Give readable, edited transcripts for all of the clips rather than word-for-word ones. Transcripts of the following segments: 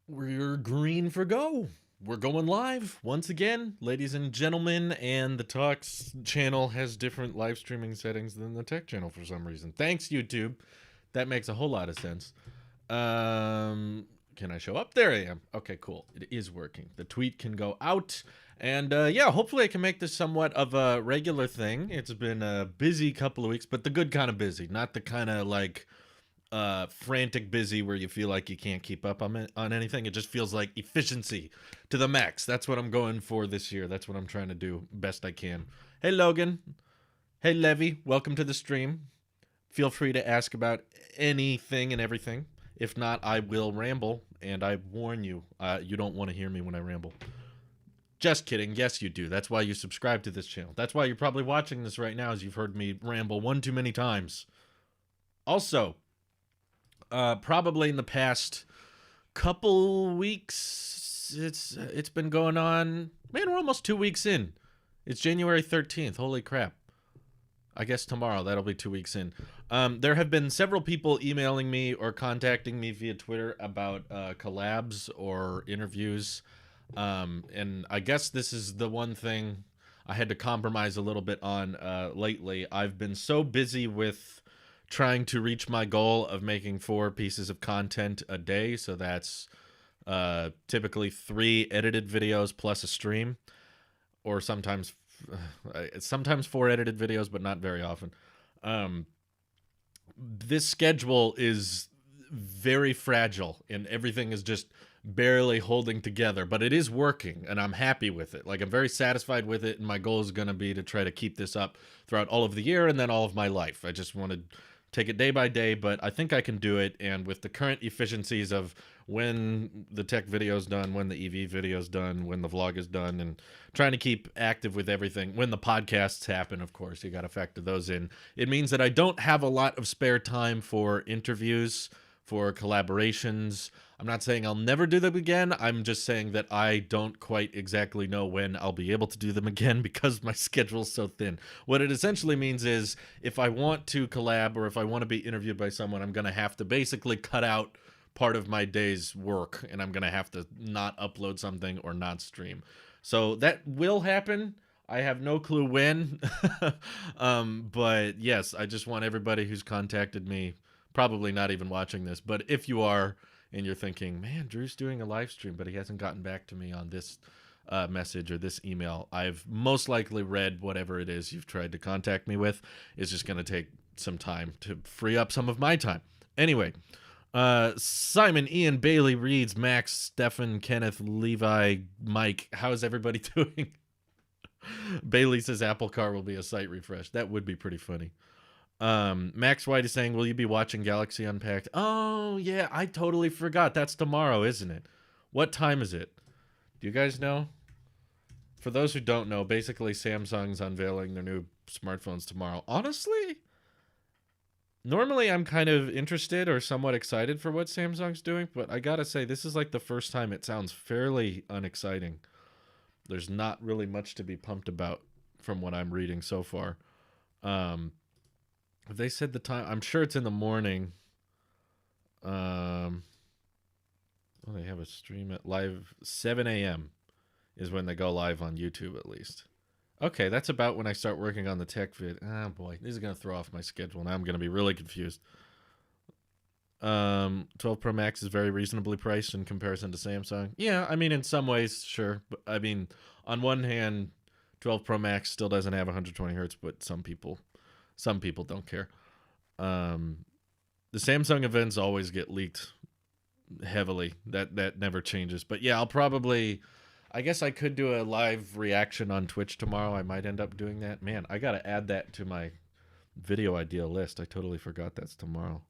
We're green for go. We're going live once again, ladies and gentlemen, and the Talks channel has different live streaming settings than the Tech channel for some reason. Thanks, YouTube. That makes a whole lot of sense. Can I show up? There I am. Okay, cool. It is working. The tweet can go out. And yeah, hopefully I can make this somewhat of a regular thing. It's been a busy couple of weeks, but the good kind of busy, not the kind of like frantic busy where you feel like you can't keep up on anything. It just feels like efficiency to the max. That's what I'm going for this year. That's what I'm trying to do best I can. Hey, Logan. Hey, Levy. Welcome to the stream. Feel free to ask about anything and everything. If not, I will ramble, and I warn you, you don't want to hear me when I ramble. Just kidding. Yes, you do. That's why you subscribe to this channel. That's why you're probably watching this right now, as you've heard me ramble one too many times. Also, probably in the past couple weeks, it's been going on. Man, we're almost 2 weeks in. It's January 13th. Holy crap. I guess tomorrow, that'll be 2 weeks in. There have been several people emailing me or contacting me via Twitter about collabs or interviews. And I guess this is the one thing I had to compromise a little bit on lately. I've been so busy with trying to reach my goal of making 4 pieces of content a day. So that's typically 3 edited videos plus a stream, or sometimes 4 edited videos, but not very often. This schedule is very fragile and everything is just barely holding together, but it is working and I'm happy with it. Like, I'm very satisfied with it, and my goal is going to be to try to keep this up throughout all of the year and then all of my life. I just want to take it day by day, but I think I can do it. And with the current efficiencies of when the tech video is done, when the EV video is done, when the vlog is done, and trying to keep active with everything, when the podcasts happen, of course, you got to factor those in. It means that I don't have a lot of spare time for interviews, for collaborations. I'm not saying I'll never do them again. I'm just saying that I don't quite exactly know when I'll be able to do them again because my schedule's so thin. What it essentially means is if I want to collab or if I want to be interviewed by someone, I'm going to have to basically cut out part of my day's work, and I'm going to have to not upload something or not stream. So that will happen. I have no clue when. But yes, I just want everybody who's contacted me, probably not even watching this, but if you are and you're thinking, man, Drew's doing a live stream, but he hasn't gotten back to me on this message or this email, I've most likely read whatever it is you've tried to contact me with. It's just going to take some time to free up some of my time. Anyway, Simon, Ian, Bailey, Reeds, Max, Stefan, Kenneth, Levi, Mike, how's everybody doing? Bailey says Apple Car will be a site refresh. That would be pretty funny. Max White is saying, will you be watching Galaxy Unpacked? Oh, yeah, I totally forgot. That's tomorrow, isn't it? What time is it? Do you guys know? For those who don't know, basically Samsung's unveiling their new smartphones tomorrow. Honestly, normally I'm kind of interested or somewhat excited for what Samsung's doing, but I gotta say, this is like the first time it sounds fairly unexciting. There's not really much to be pumped about from what I'm reading so far. They said the time. I'm sure it's in the morning. Well, they have a stream at live 7 a.m. is when they go live on YouTube, at least. Okay, that's about when I start working on the tech vid. Oh boy, this is gonna throw off my schedule. Now I'm gonna be really confused. 12 Pro Max is very reasonably priced in comparison to Samsung. Yeah, I mean, in some ways, sure. But I mean, on one hand, 12 Pro Max still doesn't have 120 hertz, but some people don't care. The Samsung events always get leaked heavily. That never changes. But yeah, I guess I could do a live reaction on Twitch tomorrow. I might end up doing that. Man, I gotta add that to my video idea list. I totally forgot that's tomorrow.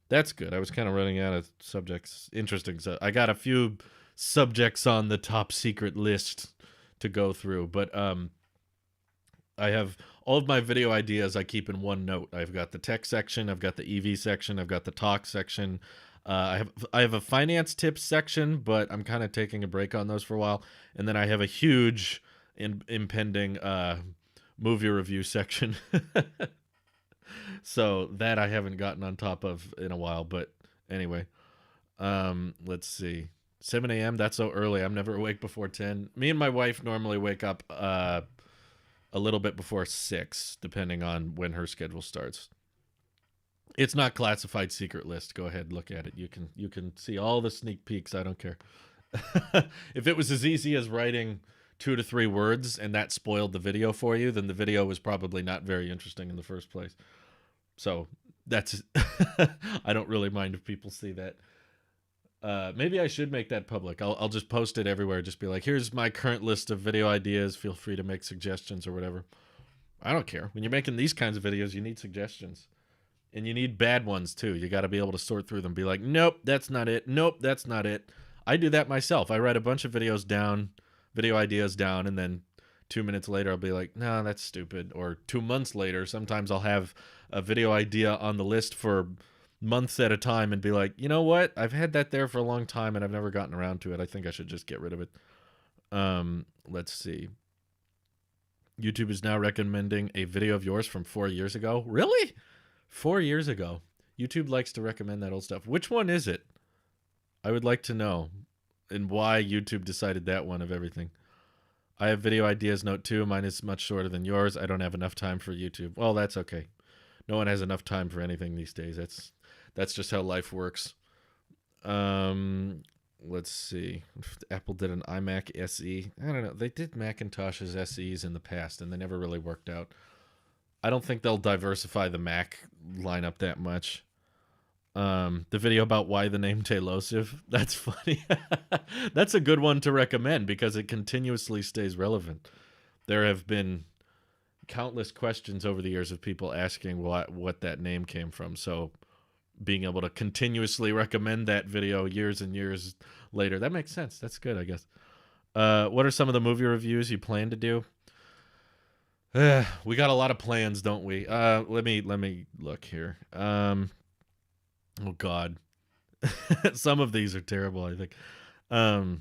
That's good. I was kind of running out of subjects. Interesting. So I got a few subjects on the top secret list to go through, but I have all of my video ideas I keep in one note. I've got the tech section, I've got the EV section, I've got the talk section. I have a finance tips section, but I'm kind of taking a break on those for a while. And then I have a huge impending movie review section. So that I haven't gotten on top of in a while. But anyway, let's see. 7 a.m. That's so early. I'm never awake before 10. Me and my wife normally wake up a little bit before 6, depending on when her schedule starts. It's not classified secret list. Go ahead, look at it. You can see all the sneak peeks. I don't care. If it was as easy as writing 2 to 3 words and that spoiled the video for you, then the video was probably not very interesting in the first place. So that's I don't really mind if people see that. Maybe I should make that public. I'll just post it everywhere. Just be like, here's my current list of video ideas. Feel free to make suggestions or whatever. I don't care. When you're making these kinds of videos, you need suggestions. And you need bad ones too. You got to be able to sort through them. Be like, nope, that's not it. Nope, that's not it. I do that myself. I write a bunch of videos down, video ideas down, and then 2 minutes later I'll be like, no, that's stupid. Or 2 months later, sometimes I'll have a video idea on the list for months at a time and be like, you know what? I've had that there for a long time and I've never gotten around to it. I think I should just get rid of it. Let's see. YouTube is now recommending a video of yours from 4 years ago. Really? 4 years ago. YouTube likes to recommend that old stuff. Which one is it? I would like to know, and why YouTube decided that one of everything. I have video ideas note 2. Mine is much shorter than yours. I don't have enough time for YouTube. Well, that's okay. No one has enough time for anything these days. That's just how life works. Let's see. Apple did an iMac SE. I don't know. They did Macintoshes SEs in the past, and they never really worked out. I don't think they'll diversify the Mac lineup that much. The video about why the name Tailosive, that's funny. That's a good one to recommend because it continuously stays relevant. There have been countless questions over the years of people asking what that name came from. So being able to continuously recommend that video years and years later, that makes sense. That's good, I guess. What are some of the movie reviews you plan to do? We got a lot of plans, don't we? Let me look here. Oh God, some of these are terrible. I think. I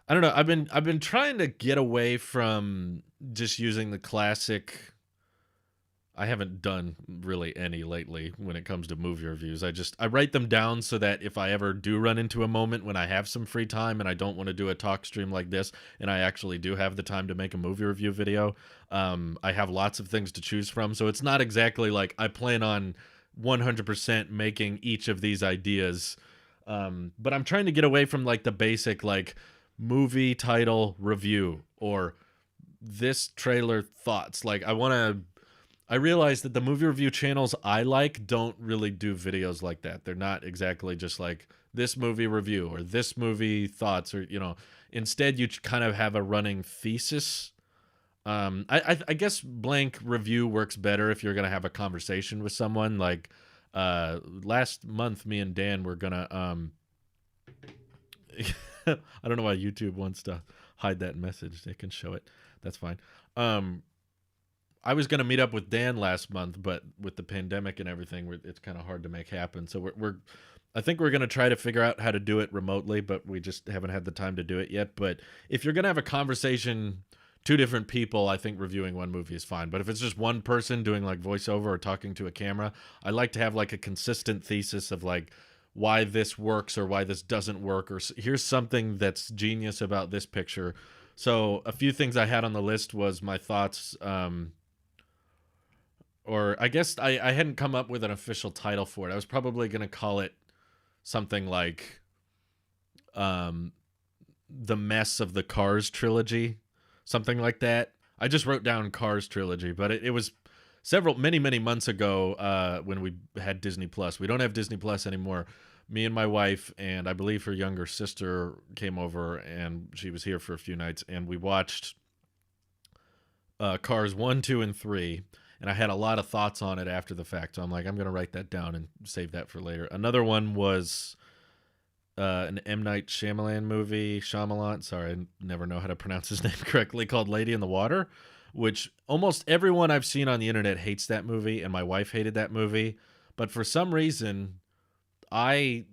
don't know. I've been trying to get away from just using the classic. I haven't done really any lately when it comes to movie reviews. I write them down so that if I ever do run into a moment when I have some free time and I don't want to do a talk stream like this, and I actually do have the time to make a movie review video, I have lots of things to choose from. So it's not exactly like I plan on 100% making each of these ideas. But I'm trying to get away from like the basic like movie title review or this trailer thoughts. Like I realize that the movie review channels I like don't really do videos like that. They're not exactly just like this movie review or this movie thoughts or, instead you kind of have a running thesis. I guess blank review works better if you're going to have a conversation with someone. Like last month, me and Dan were going to, I don't know why YouTube wants to hide that message. They can show it. That's fine. I was going to meet up with Dan last month, but with the pandemic and everything, it's kind of hard to make happen. So I think we're going to try to figure out how to do it remotely, but we just haven't had the time to do it yet. But if you're going to have a conversation, 2 different people, I think reviewing one movie is fine. But if it's just one person doing like voiceover or talking to a camera, I like to have like a consistent thesis of like why this works or why this doesn't work, or here's something that's genius about this picture. So a few things I had on the list was my thoughts, or I guess I hadn't come up with an official title for it. I was probably going to call it something like The Mess of the Cars Trilogy, something like that. I just wrote down Cars Trilogy, but it was many months ago when we had Disney Plus. We don't have Disney Plus anymore. Me and my wife and I believe her younger sister came over, and she was here for a few nights, and we watched Cars 1, 2, and 3. And I had a lot of thoughts on it after the fact. So I'm like, I'm going to write that down and save that for later. Another one was an M. Night Shyamalan movie. Shyamalan, sorry, I never know how to pronounce his name correctly, called Lady in the Water, which almost everyone I've seen on the internet hates that movie, and my wife hated that movie. But for some reason, I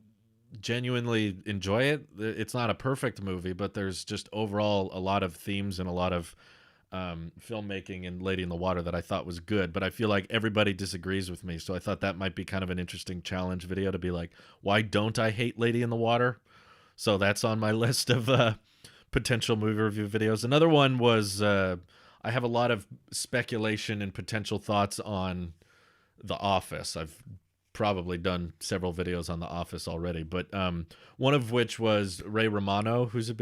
genuinely enjoy it. It's not a perfect movie, but there's just overall a lot of themes and a lot of filmmaking in Lady in the Water that I thought was good, but I feel like everybody disagrees with me. So I thought that might be kind of an interesting challenge video to be like, why don't I hate Lady in the Water? So that's on my list of potential movie review videos. Another one was I have a lot of speculation and potential thoughts on The Office. I've probably done several videos on The Office already, but one of which was Ray Romano, who's I'm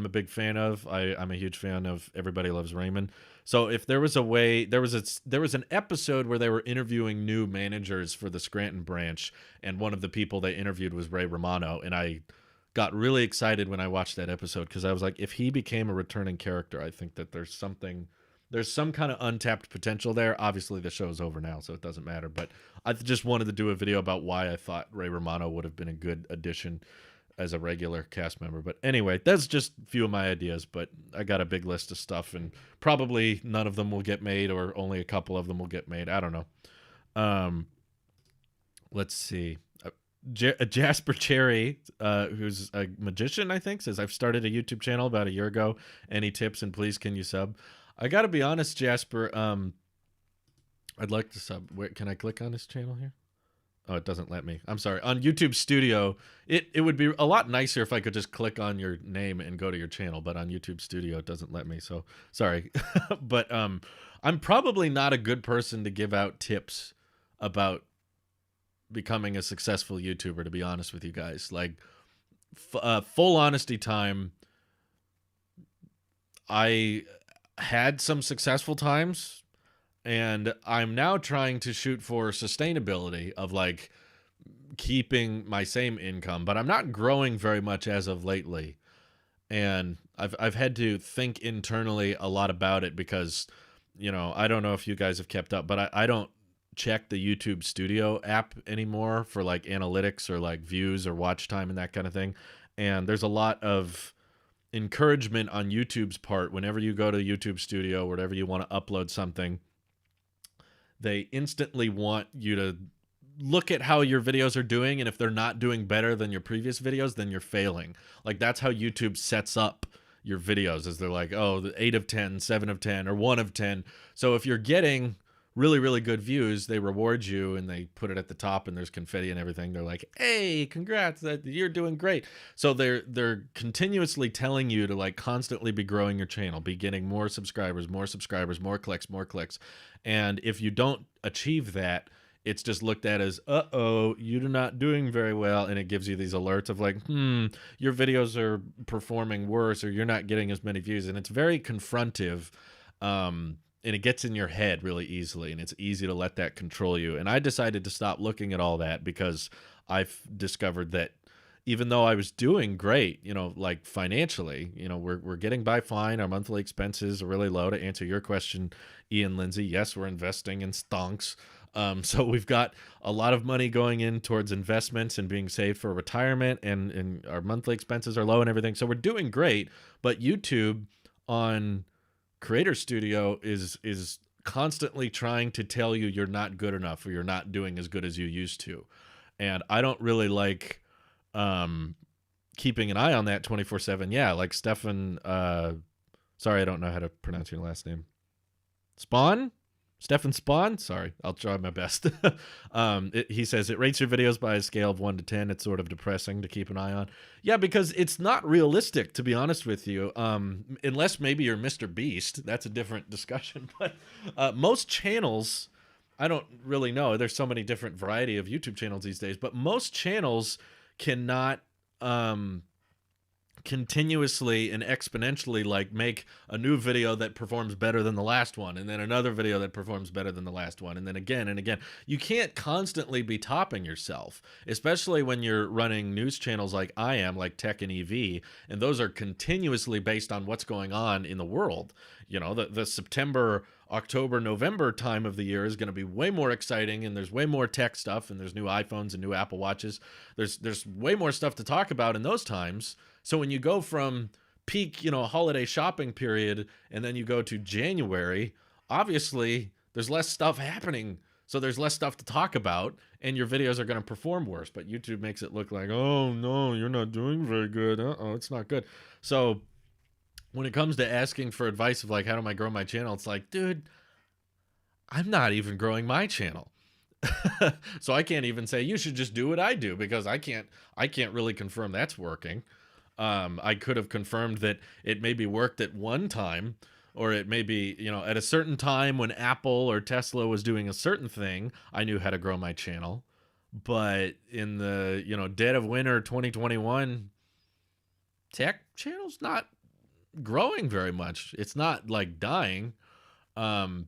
a big fan of. I'm a huge fan of Everybody Loves Raymond. So if there was a way, there was an episode where they were interviewing new managers for the Scranton branch, and one of the people they interviewed was Ray Romano, and I got really excited when I watched that episode because I was like, if he became a returning character, I think that there's some kind of untapped potential there. Obviously, the show's over now, so it doesn't matter. But I just wanted to do a video about why I thought Ray Romano would have been a good addition as a regular cast member. But anyway, that's just a few of my ideas. But I got a big list of stuff, and probably none of them will get made, or only a couple of them will get made. I don't know. Let's see. Jasper Cherry, who's a magician, I think, says, I've started a YouTube channel about a year ago. Any tips, and please can you sub? I gotta be honest, Jasper. I'd like to sub. Where can I click on his channel here? Oh, it doesn't let me. I'm sorry. On YouTube Studio, it would be a lot nicer if I could just click on your name and go to your channel, but on YouTube Studio, it doesn't let me. So sorry. But I'm probably not a good person to give out tips about becoming a successful YouTuber, to be honest with you guys. Like, full honesty time, I had some successful times, and I'm now trying to shoot for sustainability of like keeping my same income, but I'm not growing very much as of lately. And I've had to think internally a lot about it because, I don't know if you guys have kept up, but I don't check the YouTube Studio app anymore for like analytics or like views or watch time and that kind of thing. And there's a lot of encouragement on YouTube's part whenever you go to YouTube Studio, whenever you want to upload something, they instantly want you to look at how your videos are doing, and if they're not doing better than your previous videos, then you're failing. Like, that's how YouTube sets up your videos, is they're like, oh, the 8 of 10, 7 of 10, or 1 of 10. So if you're getting really, really good views, they reward you and they put it at the top, and there's confetti and everything. They're like, hey, congrats, that you're doing great. So they're continuously telling you to like constantly be growing your channel, be getting more subscribers, more clicks, more clicks. And if you don't achieve that, it's just looked at as, you're not doing very well. And it gives you these alerts of like, your videos are performing worse, or you're not getting as many views. And it's very confrontive. And it gets in your head really easily, and it's easy to let that control you. And I decided to stop looking at all that because I've discovered that even though I was doing great, like financially, we're getting by fine. Our monthly expenses are really low. To answer your question, Ian Lindsay, yes, we're investing in stonks. So we've got a lot of money going in towards investments and being saved for retirement, and our monthly expenses are low and everything. So we're doing great. But YouTube on Creator Studio is constantly trying to tell you you're not good enough, or you're not doing as good as you used to. And I don't really like keeping an eye on that 24/7. Yeah, like Stefan, sorry, I don't know how to pronounce your last name. Stefan Spawn? Sorry, I'll try my best. He says, it rates your videos by a scale of 1 to 10. It's sort of depressing to keep an eye on. Yeah, because it's not realistic, to be honest with you. Unless maybe you're Mr. Beast. That's a different discussion. But most channels, I don't really know. There's so many different variety of YouTube channels these days. But most channels cannot continuously and exponentially like make a new video that performs better than the last one, and then another video that performs better than the last one, and then again and again. You can't constantly be topping yourself, especially when you're running news channels like I am, like Tech and EV, and those are continuously based on what's going on in the world. The September, October, November time of the year is going to be way more exciting, and there's way more tech stuff, and there's new iPhones and new Apple Watches. There's way more stuff to talk about in those times. So when you go from peak, holiday shopping period, and then you go to January, obviously there's less stuff happening. So there's less stuff to talk about, and your videos are going to perform worse. But YouTube makes it look like, oh no, you're not doing very good. It's not good. So when it comes to asking for advice of like, how do I grow my channel? It's like, dude, I'm not even growing my channel. So I can't even say you should just do what I do, because I can't really confirm that's working. I could have confirmed that it maybe worked at one time, or it may be, at a certain time when Apple or Tesla was doing a certain thing, I knew how to grow my channel. But in the, dead of winter 2021, tech channel's not growing very much. It's not like dying. Um,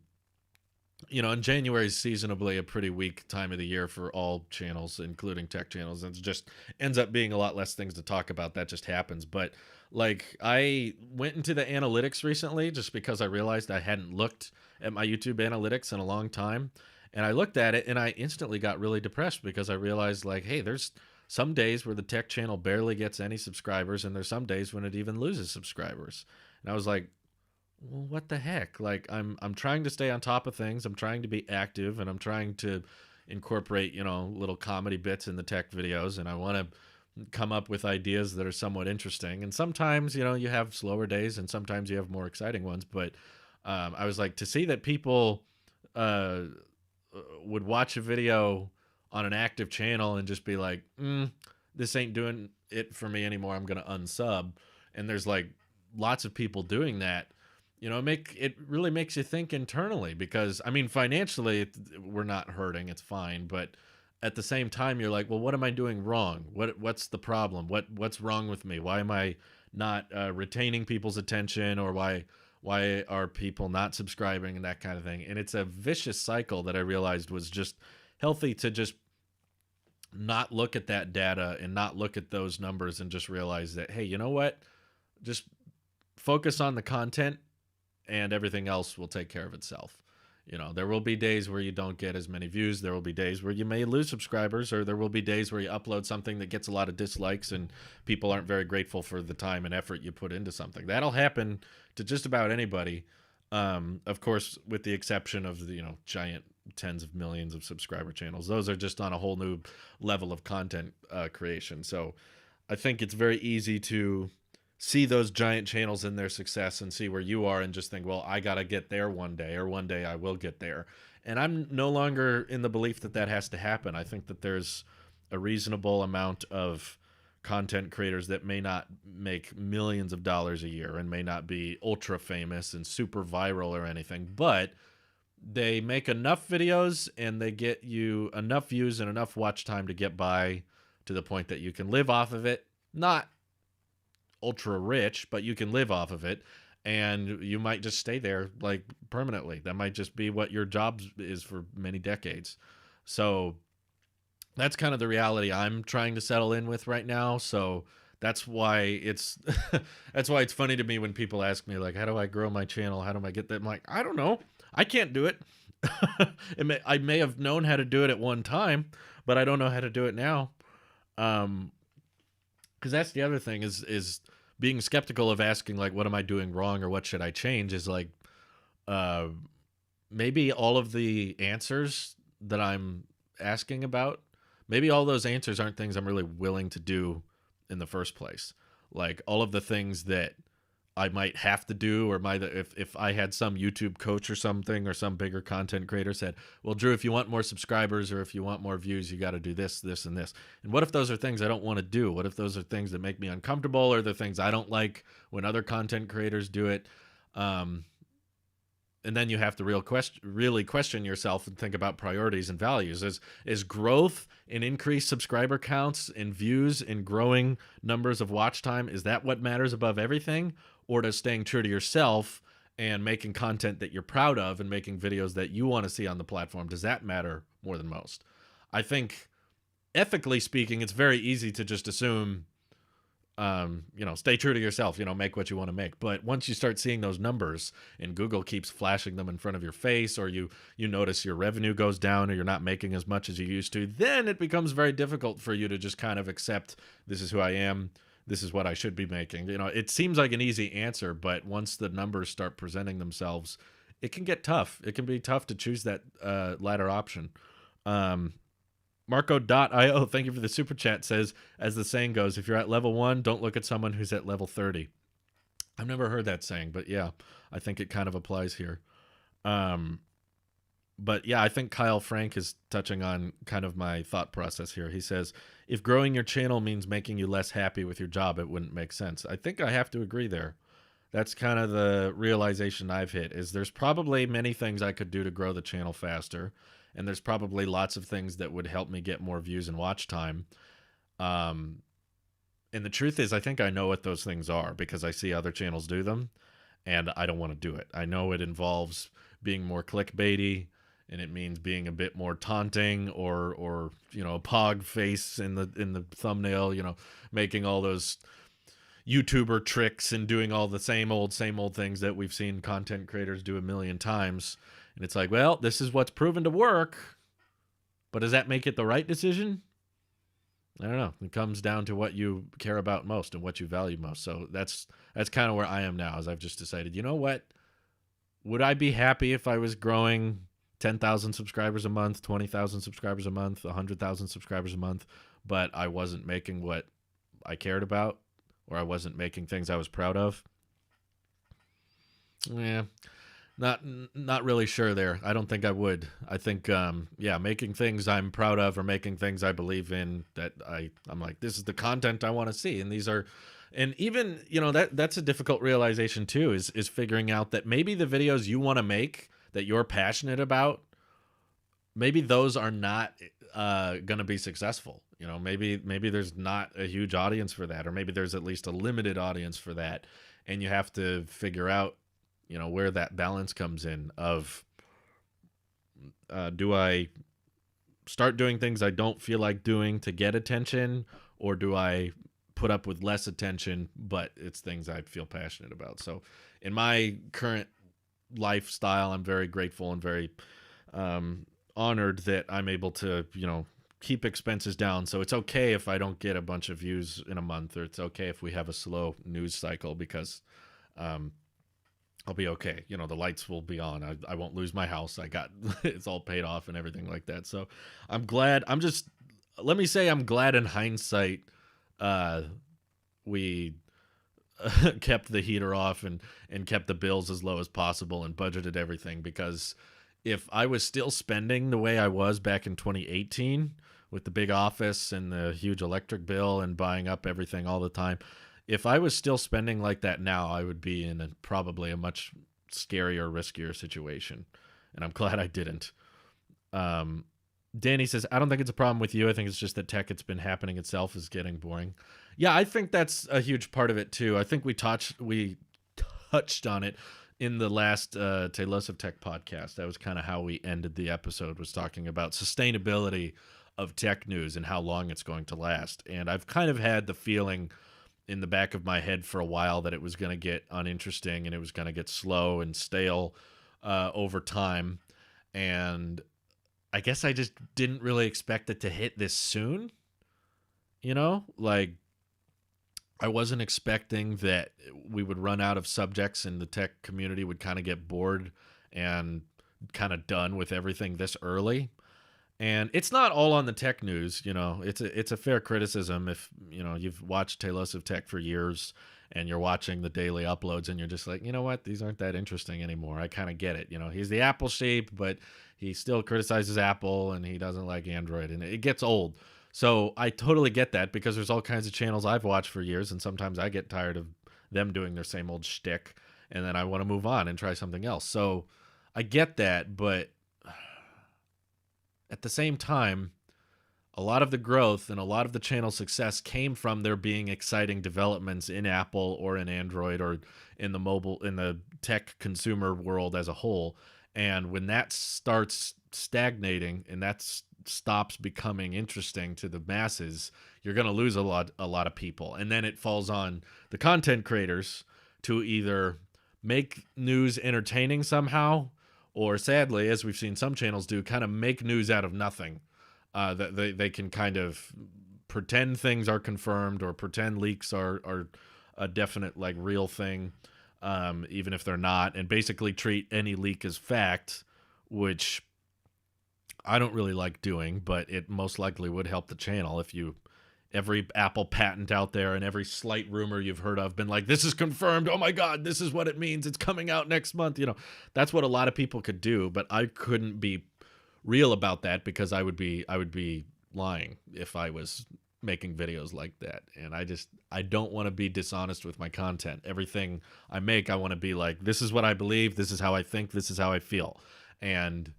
and January is seasonably a pretty weak time of the year for all channels, including tech channels. And it just ends up being a lot less things to talk about. That just happens. But like, I went into the analytics recently just because I realized I hadn't looked at my YouTube analytics in a long time. And I looked at it and I instantly got really depressed because I realized, like, hey, there's some days where the tech channel barely gets any subscribers, and there's some days when it even loses subscribers. And I was like, well, what the heck? Like, I'm trying to stay on top of things. I'm trying to be active, and I'm trying to incorporate, little comedy bits in the tech videos, and I want to come up with ideas that are somewhat interesting. And sometimes, you have slower days, and sometimes you have more exciting ones. But I was like, to see that people uh, would watch a video on an active channel and just be like, this ain't doing it for me anymore, I'm gonna unsub. And there's like lots of people doing that. It really makes you think internally, because I mean, financially we're not hurting, it's fine, but at the same time you're like, well, what am I doing wrong? What's the problem? What's wrong with me? Why am I not retaining people's attention, or why are people not subscribing, and that kind of thing. And it's a vicious cycle that I realized was just healthy to just not look at that data and not look at those numbers, and just realize that, hey, you know what? Just focus on the content, and everything else will take care of itself. There will be days where you don't get as many views. There will be days where you may lose subscribers, or there will be days where you upload something that gets a lot of dislikes and people aren't very grateful for the time and effort you put into something. That'll happen to just about anybody. Of course, with the exception of the, giant tens of millions of subscriber channels. Those are just on a whole new level of content creation. So I think it's very easy to see those giant channels in their success and see where you are and just think, well, I got to get there one day, or one day I will get there. And I'm no longer in the belief that that has to happen. I think that there's a reasonable amount of content creators that may not make millions of dollars a year and may not be ultra famous and super viral or anything, but they make enough videos and they get you enough views and enough watch time to get by to the point that you can live off of it. Not ultra rich, but you can live off of it, and you might just stay there like permanently. That might just be what your job is for many decades. So that's kind of the reality I'm trying to settle in with right now. So that's why it's that's why it's funny to me when people ask me, like, how do I grow my channel? How do I get that? I'm like, I don't know. I can't do it. I may have known how to do it at one time, but I don't know how to do it now. Because that's the other thing is being skeptical of asking, like, what am I doing wrong, or what should I change, is like, uh, maybe all of the answers that I'm asking about, maybe all those answers aren't things I'm really willing to do in the first place. Like, all of the things that I might have to do, or if I had some YouTube coach or something, or some bigger content creator said, well, Drew, if you want more subscribers, or if you want more views, you got to do this, this, and this. And what if those are things I don't want to do? What if those are things that make me uncomfortable, or the things I don't like when other content creators do it? And then you have to really question yourself and think about priorities and values. Is growth and increased subscriber counts and views and growing numbers of watch time, is that what matters above everything? Or does staying true to yourself and making content that you're proud of and making videos that you want to see on the platform, does that matter more than most? I think, ethically speaking, it's very easy to just assume, stay true to yourself, make what you want to make. But once you start seeing those numbers and Google keeps flashing them in front of your face, or you notice your revenue goes down, or you're not making as much as you used to, then it becomes very difficult for you to just kind of accept, this is who I am, this is what I should be making. It seems like an easy answer, but once the numbers start presenting themselves, it can get tough. It can be tough to choose that latter option. Marco.io, thank you for the super chat, says, as the saying goes, if you're at level 1, don't look at someone who's at level 30. I've never heard that saying, but yeah, I think it kind of applies here. But yeah, I think Kyle Frank is touching on kind of my thought process here. He says, if growing your channel means making you less happy with your job, it wouldn't make sense. I think I have to agree there. That's kind of the realization I've hit is there's probably many things I could do to grow the channel faster. And there's probably lots of things that would help me get more views and watch time. Um, and the truth is, I think I know what those things are because I see other channels do them and I don't want to do it. I know it involves being more clickbaity and it means being a bit more taunting or a pog face in the thumbnail, making all those YouTuber tricks and doing all the same old things that we've seen content creators do a million times. And it's like, well, this is what's proven to work, but does that make it the right decision? I don't know. It comes down to what you care about most and what you value most. So that's kind of where I am now, is I've just decided, you know what? Would I be happy if I was growing 10,000 subscribers a month, 20,000 subscribers a month, 100,000 subscribers a month, but I wasn't making what I cared about, or I wasn't making things I was proud of? Yeah, not really sure there. I don't think I would. I think making things I'm proud of or making things I believe in, that I'm like, this is the content I want to see, and these are, and even that's a difficult realization too, is figuring out that maybe the videos you want to make that you're passionate about, maybe those are not going to be successful. Maybe there's not a huge audience for that, or maybe there's at least a limited audience for that, and you have to figure out where that balance comes in of do I start doing things I don't feel like doing to get attention, or do I put up with less attention but it's things I feel passionate about? So in my current lifestyle, I'm very grateful and very honored that I'm able to keep expenses down. So it's okay if I don't get a bunch of views in a month, or it's okay if we have a slow news cycle, because I'll be okay. The lights will be on. I won't lose my house. I got it's all paid off and everything like that. So I'm glad. Let me say I'm glad in hindsight we kept the heater off and kept the bills as low as possible and budgeted everything, because if I was still spending the way I was back in 2018 with the big office and the huge electric bill and buying up everything all the time, if I was still spending like that now, I would be in probably a much scarier, riskier situation. And I'm glad I didn't. Danny says, I don't think it's a problem with you. I think it's just that tech, it's been happening itself, is getting boring. Yeah, I think that's a huge part of it too. I think we touched on it in the last Talos of Tech podcast. That was kind of how we ended the episode, was talking about sustainability of tech news and how long it's going to last. And I've kind of had the feeling in the back of my head for a while that it was going to get uninteresting and it was going to get slow and stale over time. And I guess I just didn't really expect it to hit this soon. Like, I wasn't expecting that we would run out of subjects and the tech community would kind of get bored and kind of done with everything this early. And it's not all on the tech news, it's a fair criticism if, you've watched Talos of Tech for years and you're watching the daily uploads and you're just like, you know what, these aren't that interesting anymore. I kind of get it. He's the Apple sheep, but he still criticizes Apple and he doesn't like Android, and it gets old. So I totally get that, because there's all kinds of channels I've watched for years, and sometimes I get tired of them doing their same old shtick, and then I want to move on and try something else. So I get that, but at the same time, a lot of the growth and a lot of the channel success came from there being exciting developments in Apple or in Android or in the tech consumer world as a whole. And when that starts stagnating and that stops becoming interesting to the masses, you're going to lose a lot of people. And then it falls on the content creators to either make news entertaining somehow, or sadly, as we've seen some channels do, kind of make news out of nothing. That they can kind of pretend things are confirmed or pretend leaks are a definite, like, real thing, even if they're not, and basically treat any leak as fact, which I don't really like doing, but it most likely would help the channel if you every Apple patent out there and every slight rumor you've heard of been like, this is confirmed. Oh my God, this is what it means. It's coming out next month. That's what a lot of people could do, but I couldn't be real about that because I would be lying if I was making videos like that. And I don't want to be dishonest with my content. Everything I make, I want to be like, this is what I believe, this is how I think, this is how I feel. And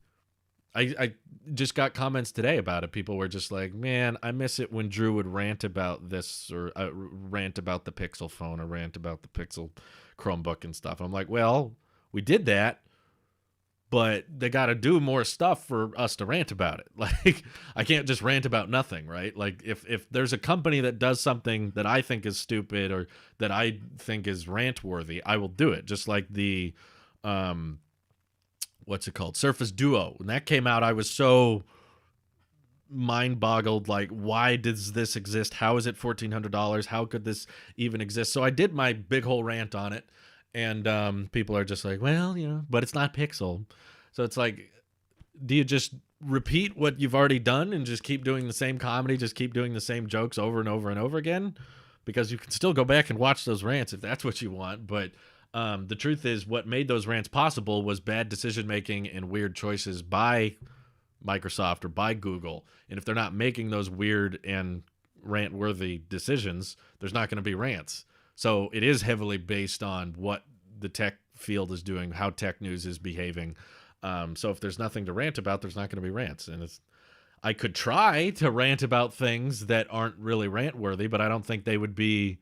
I just got comments today about it. People were just like, man, I miss it when Drew would rant about this, or rant about the Pixel phone, or rant about the Pixel Chromebook and stuff. I'm like, well, we did that, but they got to do more stuff for us to rant about it. Like, I can't just rant about nothing, right? Like, if there's a company that does something that I think is stupid or that I think is rant worthy, I will do it. Just like the what's it called? Surface Duo. When that came out, I was so mind boggled. Like, why does this exist? How is it $1,400? How could this even exist? So I did my big whole rant on it. And people are just like, well, but it's not Pixel. So it's like, do you just repeat what you've already done and just keep doing the same comedy, just keep doing the same jokes over and over and over again? Because you can still go back and watch those rants if that's what you want. But the truth is, what made those rants possible was bad decision making and weird choices by Microsoft or by Google. And if they're not making those weird and rant worthy decisions, there's not going to be rants. So it is heavily based on what the tech field is doing, how tech news is behaving. So if there's nothing to rant about, there's not going to be rants. And I could try to rant about things that aren't really rant worthy, but I don't think they would be.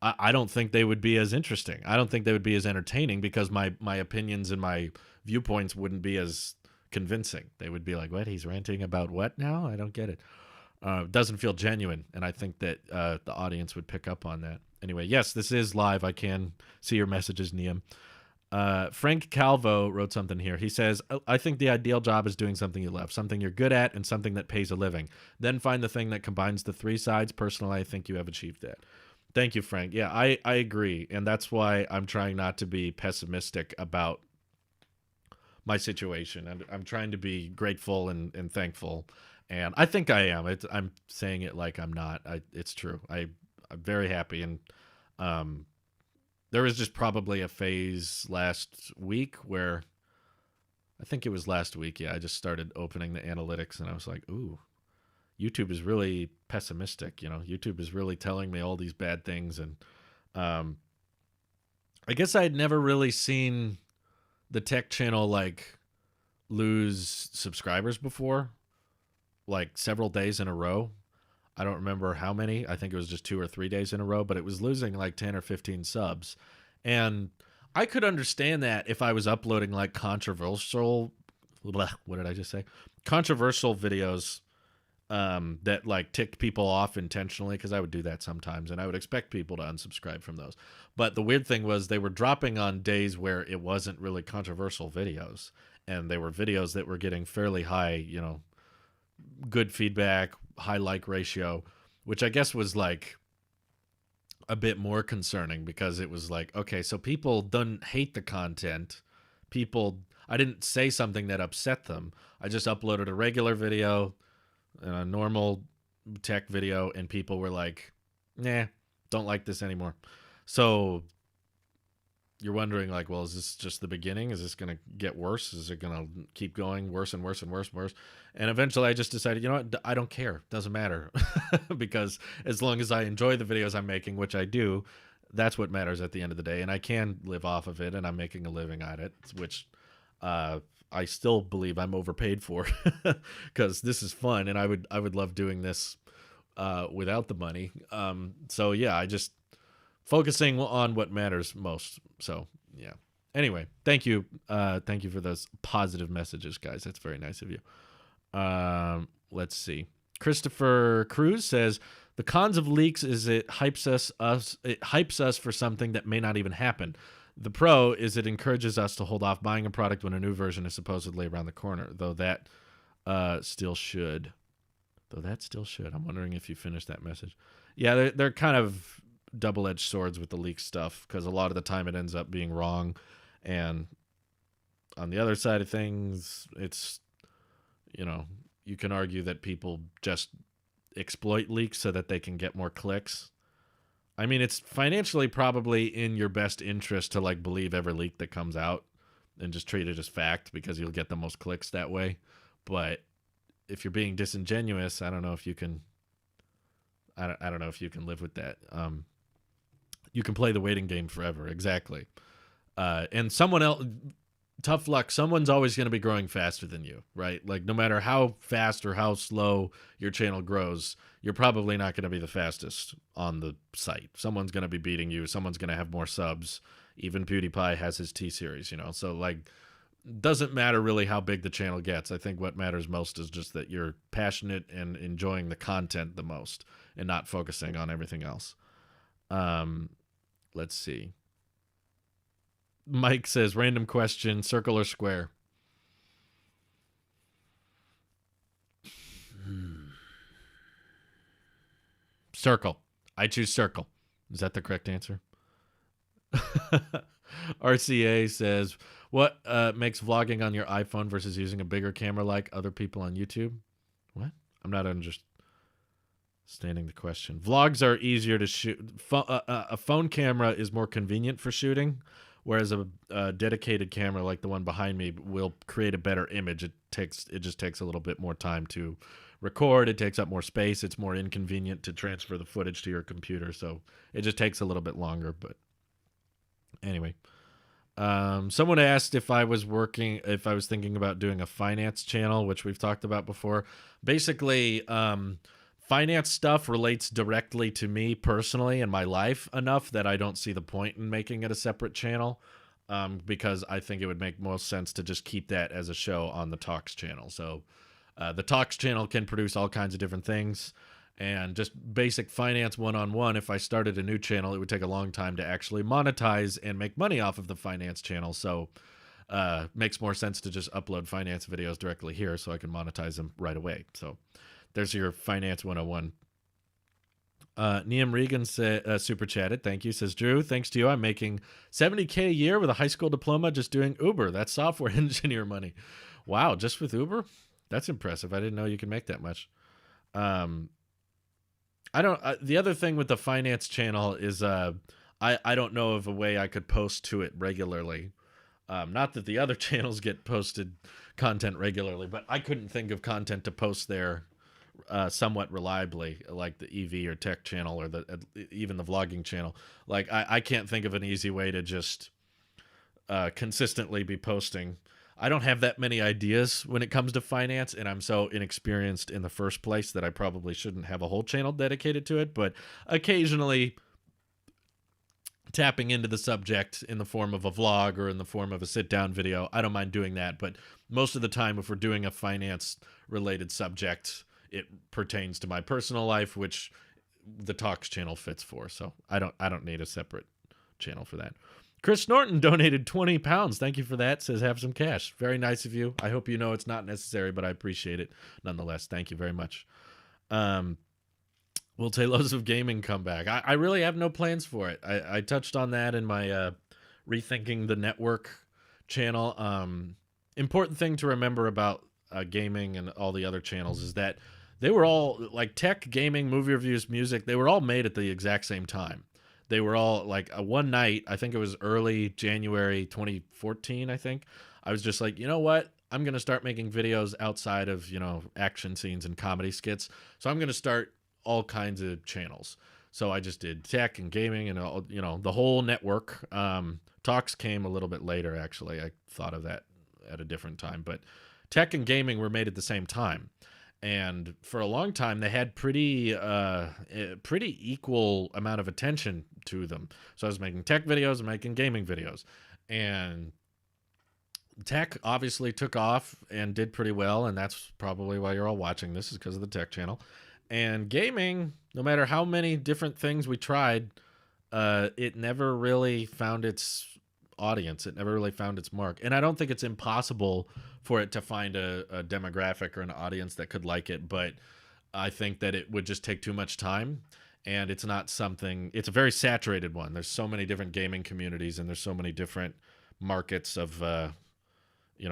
I don't think they would be as interesting. I don't think they would be as entertaining because my opinions and my viewpoints wouldn't be as convincing. They would be like, what? He's ranting about what now? I don't get it. It doesn't feel genuine, and I think that the audience would pick up on that. Anyway, yes, this is live. I can see your messages, Niam. Frank Calvo wrote something here. He says, I think the ideal job is doing something you love, something you're good at, and something that pays a living. Then find the thing that combines the three sides. Personally, I think you have achieved that. Thank you, Frank. Yeah, I agree, and that's why I'm trying not to be pessimistic about my situation. I'm trying to be grateful and thankful, and I think I am. I'm saying it like I'm not. It's true. I'm very happy, and there was just probably a phase last week where I think it was last week. Yeah, I just started opening the analytics, and I was like, ooh, YouTube is really pessimistic. YouTube is really telling me all these bad things, and I guess I had never really seen the tech channel like lose subscribers before, like several days in a row. I don't remember how many. I think it was just 2 or 3 days in a row, but it was losing like 10 or 15 subs. And I could understand that if I was uploading like controversial, what did I just say? Controversial videos that like ticked people off intentionally, because I would do that sometimes, and I would expect people to unsubscribe from those. But the weird thing was they were dropping on days where it wasn't really controversial videos, and they were videos that were getting fairly high, good feedback, high like ratio, which I guess was like a bit more concerning, because it was like, okay, so people don't hate the content. I didn't say something that upset them. I just uploaded a regular video, a normal tech video, and people were like, nah, don't like this anymore. So you're wondering, like, well, is this just the beginning? Is this going to get worse? Is it going to keep going worse and worse and worse and worse? And eventually I just decided, you know what? I don't care. Doesn't matter. Because as long as I enjoy the videos I'm making, which I do, that's what matters at the end of the day. And I can live off of it, and I'm making a living at it, which I still believe I'm overpaid for, because this is fun, and I would love doing this without the money. So yeah, I just focusing on what matters most. So yeah. Anyway, thank you for those positive messages, guys. That's very nice of you. Let's see. Christopher Cruz says, the cons of leaks is it hypes us for something that may not even happen. The pro is it encourages us to hold off buying a product when a new version is supposedly around the corner, though that still should. I'm wondering if you finished that message. Yeah, they're kind of double-edged swords with the leak stuff, because a lot of the time it ends up being wrong. And on the other side of things, it's, you can argue that people just exploit leaks so that they can get more clicks. I mean, it's financially probably in your best interest to like believe every leak that comes out and just treat it as fact because you'll get the most clicks that way. But if you're being disingenuous, I don't know if you can. I don't know if you can live with that. You can play the waiting game forever, exactly. And someone else, tough luck. Someone's always going to be growing faster than you, right? Like no matter how fast or how slow your channel grows, you're probably not going to be the fastest on the site. Someone's going to be beating you. Someone's going to have more subs. Even PewDiePie has his T series, you know. So like, doesn't matter really how big the channel gets. I think what matters most is just that you're passionate and enjoying the content the most, and not focusing on everything else. Let's see. Mike says, random question, circle or square? Circle. I choose circle. Is that the correct answer? RCA says, what makes vlogging on your iPhone versus using a bigger camera like other people on YouTube? What? I'm not understanding the question. Vlogs are easier to shoot. A phone camera is more convenient for shooting, whereas a dedicated camera like the one behind me will create a better image. It just takes a little bit more time to record. It takes up more space. It's more inconvenient to transfer the footage to your computer, so it just takes a little bit longer. But anyway, someone asked if I was thinking about doing a finance channel, which we've talked about before. Basically, finance stuff relates directly to me personally in my life enough that I don't see the point in making it a separate channel, because I think it would make most sense to just keep that as a show on the Talks channel. So the Talks channel can produce all kinds of different things, and just basic finance one-on-one, if I started a new channel, it would take a long time to actually monetize and make money off of the finance channel. So makes more sense to just upload finance videos directly here so I can monetize them right away. So there's your finance 101. Niam Regan super chatted. Thank you. Says, Drew, thanks to you, I'm making $70K a year with a high school diploma just doing Uber. That's software engineer money. Wow, just with Uber? That's impressive. I didn't know you could make that much. The other thing with the finance channel is I don't know of a way I could post to it regularly. Not that the other channels get posted content regularly, but I couldn't think of content to post there somewhat reliably, like the EV or tech channel or even the vlogging channel. Like I can't think of an easy way to just consistently be posting. I don't have that many ideas when it comes to finance, and I'm so inexperienced in the first place that I probably shouldn't have a whole channel dedicated to it, but occasionally tapping into the subject in the form of a vlog or in the form of a sit-down video, I don't mind doing that. But most of the time, if we're doing a finance-related subject, it pertains to my personal life, which the Talks channel fits for. So I don't need a separate channel for that. Chris Norton donated 20 pounds. Thank you for that. Says, have some cash. Very nice of you. I hope you know it's not necessary, but I appreciate it nonetheless. Thank you very much. Will Talos of Gaming come back? I really have no plans for it. I touched on that in my Rethinking the Network channel. Important thing to remember about gaming and all the other channels is that they were all, like tech, gaming, movie reviews, music, they were all made at the exact same time. They were all like one night, I think it was early January 2014, I think. I was just like, you know what? I'm going to start making videos outside of, action scenes and comedy skits. So I'm going to start all kinds of channels. So I just did tech and gaming and, the whole network. Talks came a little bit later, actually. I thought of that at a different time. But tech and gaming were made at the same time. And for a long time, they had pretty equal amount of attention to them. So I was making tech videos and making gaming videos. And tech obviously took off and did pretty well. And that's probably why you're all watching this, is because of the tech channel. And gaming, no matter how many different things we tried, it never really found its audience. It never really found its mark. And I don't think it's impossible for it to find a demographic or an audience that could like it, but I think that it would just take too much time, and it's not something, it's a very saturated one. There's so many different gaming communities, and there's so many different markets of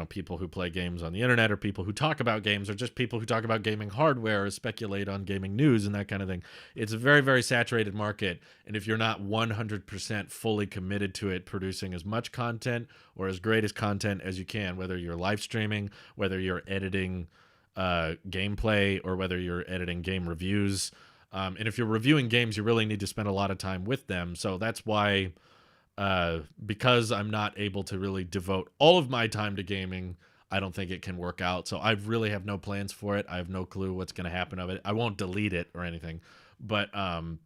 people who play games on the internet, or people who talk about games, or just people who talk about gaming hardware, or speculate on gaming news and that kind of thing. It's a very, very saturated market. And if you're not 100% fully committed to it, producing as much content or as great as content as you can, whether you're live streaming, whether you're editing gameplay, or whether you're editing game reviews. And if you're reviewing games, you really need to spend a lot of time with them. So that's why, because I'm not able to really devote all of my time to gaming, I don't think it can work out. So I really have no plans for it. I have no clue what's going to happen of it. I won't delete it or anything, but I'm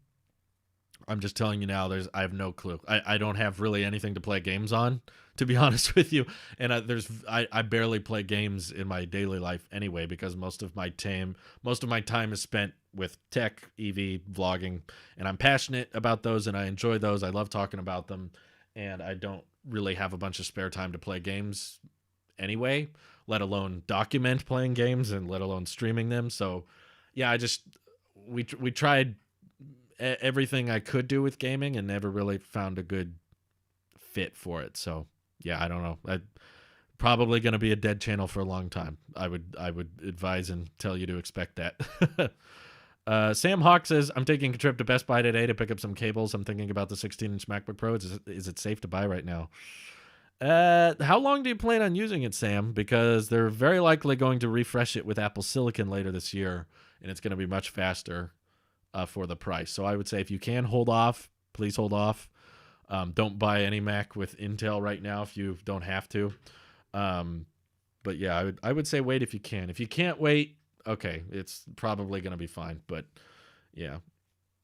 just telling you now, I have no clue. I don't have really anything to play games on, to be honest with you. And I barely play games in my daily life anyway, because most of my time is spent with tech, EV, vlogging, and I'm passionate about those and I enjoy those. I love talking about them, and I don't really have a bunch of spare time to play games anyway, let alone document playing games and let alone streaming them. So yeah, we tried everything I could do with gaming and never really found a good fit for it. So yeah, I don't know. I probably going to be a dead channel for a long time. I would advise and tell you to expect that. Sam Hawk says, I'm taking a trip to Best Buy today to pick up some cables. I'm thinking about the 16-inch MacBook Pro. Is it safe to buy right now? How long do you plan on using it, Sam? Because they're very likely going to refresh it with Apple Silicon later this year, and it's going to be much faster for the price. So I would say if you can hold off, please hold off. Don't buy any Mac with Intel right now if you don't have to. But yeah, I would say wait if you can. If you can't wait, okay, it's probably going to be fine. But yeah,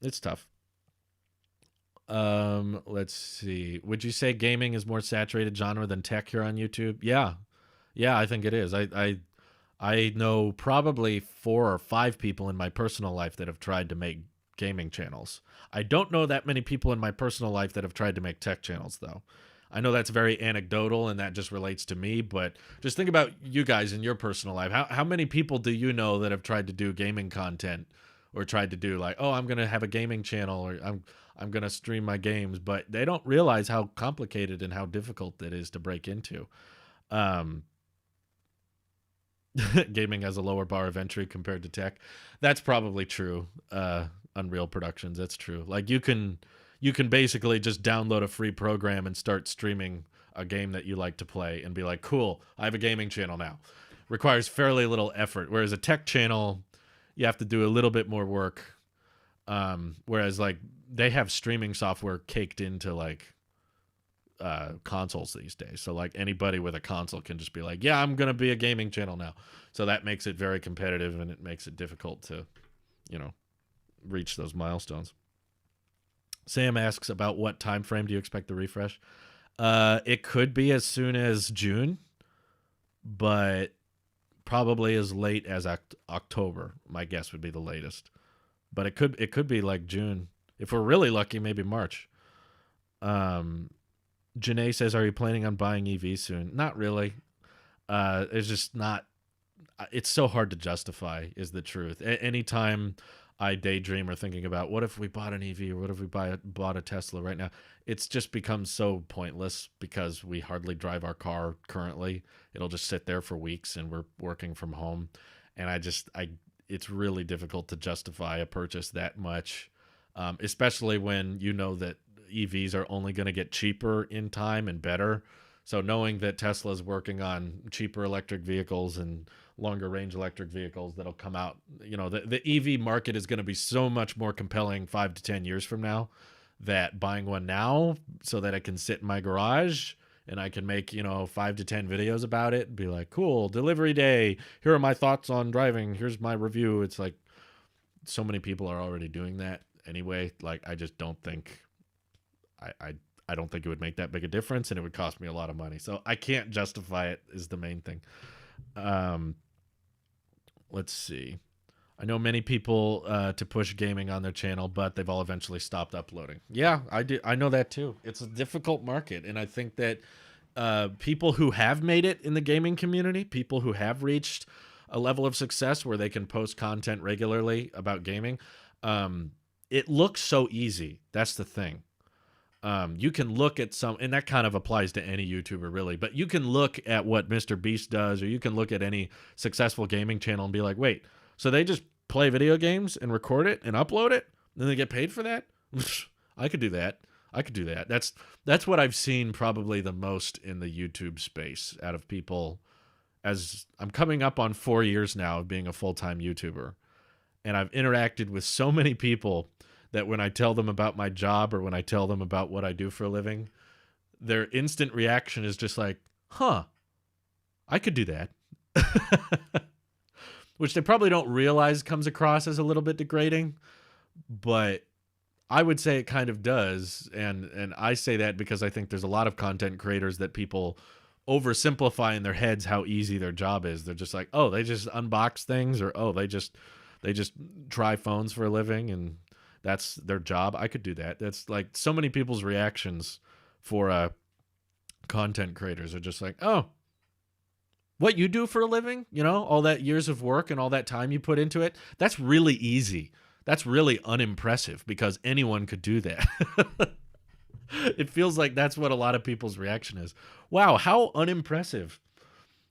it's tough. Let's see. Would you say gaming is more saturated genre than tech here on YouTube? Yeah. Yeah, I think it is. I know probably 4 or 5 people in my personal life that have tried to make gaming channels. I don't know that many people in my personal life that have tried to make tech channels, though. I know that's very anecdotal and that just relates to me, but just think about you guys in your personal life. How many people do you know that have tried to do gaming content, or tried to do like, oh, I'm going to have a gaming channel, or I'm going to stream my games, but they don't realize how complicated and how difficult it is to break into. Gaming has a lower bar of entry compared to tech. That's probably true. Unreal Productions, that's true. Like you can basically just download a free program and start streaming a game that you like to play and be like, cool, I have a gaming channel now. Requires fairly little effort. Whereas a tech channel, you have to do a little bit more work. Whereas like they have streaming software caked into like consoles these days. So like anybody with a console can just be like, yeah, I'm going to be a gaming channel now. So that makes it very competitive, and it makes it difficult to, reach those milestones. Sam asks, about what time frame do you expect the refresh? It could be as soon as June, but probably as late as October. My guess would be the latest, but it could be like June. If we're really lucky, maybe March. Janae says, are you planning on buying EV soon? Not really. It's just not. It's so hard to justify, is the truth. Anytime I daydream or thinking about what if we bought an EV, or what if we bought a Tesla right now, it's just become so pointless because we hardly drive our car currently. It'll just sit there for weeks, and we're working from home, and it's really difficult to justify a purchase that much, especially when you know that EVs are only going to get cheaper in time and better. So knowing that Tesla's working on cheaper electric vehicles and longer range electric vehicles that'll come out, the EV market is going to be so much more compelling 5 to 10 years from now, that buying one now so that I can sit in my garage and I can make, 5 to 10 videos about it and be like, cool, delivery day, here are my thoughts on driving, here's my review. It's like so many people are already doing that anyway. Like I just don't think I don't think it would make that big a difference, and it would cost me a lot of money. So I can't justify it, is the main thing. Let's see. I know many people to push gaming on their channel, but they've all eventually stopped uploading. Yeah, I know that too. It's a difficult market, and I think that people who have made it in the gaming community, people who have reached a level of success where they can post content regularly about gaming, it looks so easy. That's the thing. You can look at some, and that kind of applies to any YouTuber really, but you can look at what Mr. Beast does, or you can look at any successful gaming channel and be like, wait, so they just play video games and record it and upload it, and then they get paid for that? I could do that. I could do that. That's what I've seen probably the most in the YouTube space out of people, as I'm coming up on 4 years now of being a full-time YouTuber. And I've interacted with so many people that when I tell them about my job or when I tell them about what I do for a living, their instant reaction is just like, huh, I could do that. Which they probably don't realize comes across as a little bit degrading, but I would say it kind of does. And I say that because I think there's a lot of content creators that people oversimplify in their heads how easy their job is. They're just like, oh, they just unbox things, or oh, they just try phones for a living and that's their job. I could do that. That's like so many people's reactions for content creators are just like, oh, what you do for a living, you know, all that years of work and all that time you put into it, that's really easy. That's really unimpressive because anyone could do that. It feels like that's what a lot of people's reaction is. Wow, how unimpressive.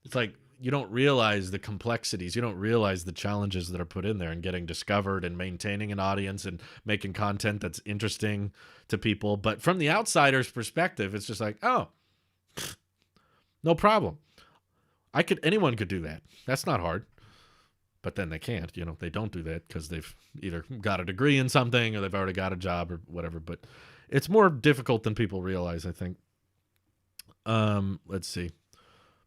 It's like you don't realize the complexities. You don't realize the challenges that are put in there and getting discovered and maintaining an audience and making content that's interesting to people. But from the outsider's perspective, it's just like, oh, no problem. Anyone could do that. That's not hard. But then they can't, you know, they don't do that because they've either got a degree in something or they've already got a job or whatever. But it's more difficult than people realize, I think. Let's see.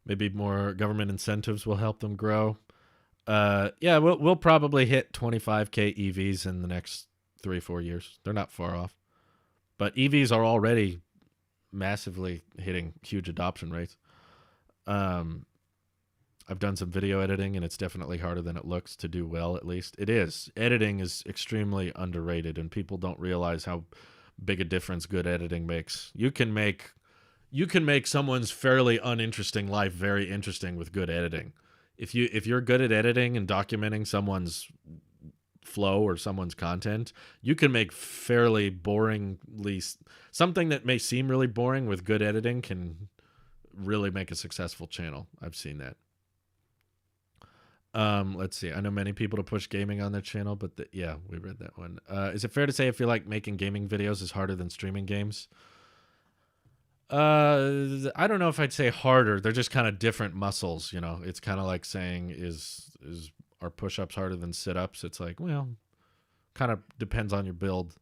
Maybe more government incentives will help them grow. Yeah, we'll probably hit 25K EVs in the next 3-4 years. They're not far off. But EVs are already massively hitting huge adoption rates. I've done some video editing, and it's definitely harder than it looks to do well, at least. It is. Editing is extremely underrated, and people don't realize how big a difference good editing makes. You can make someone's fairly uninteresting life very interesting with good editing. If you're good at editing and documenting someone's flow or someone's content, you can make fairly boringly something that may seem really boring with good editing can really make a successful channel. I've seen that. Let's see. I know many people to push gaming on their channel, but yeah, we read that one. Is it fair to say I feel like making gaming videos is harder than streaming games? I don't know if I'd say harder. They're just kind of different muscles, you know. It's kind of like saying is are push-ups harder than sit-ups? It's like, well, kind of depends on your build,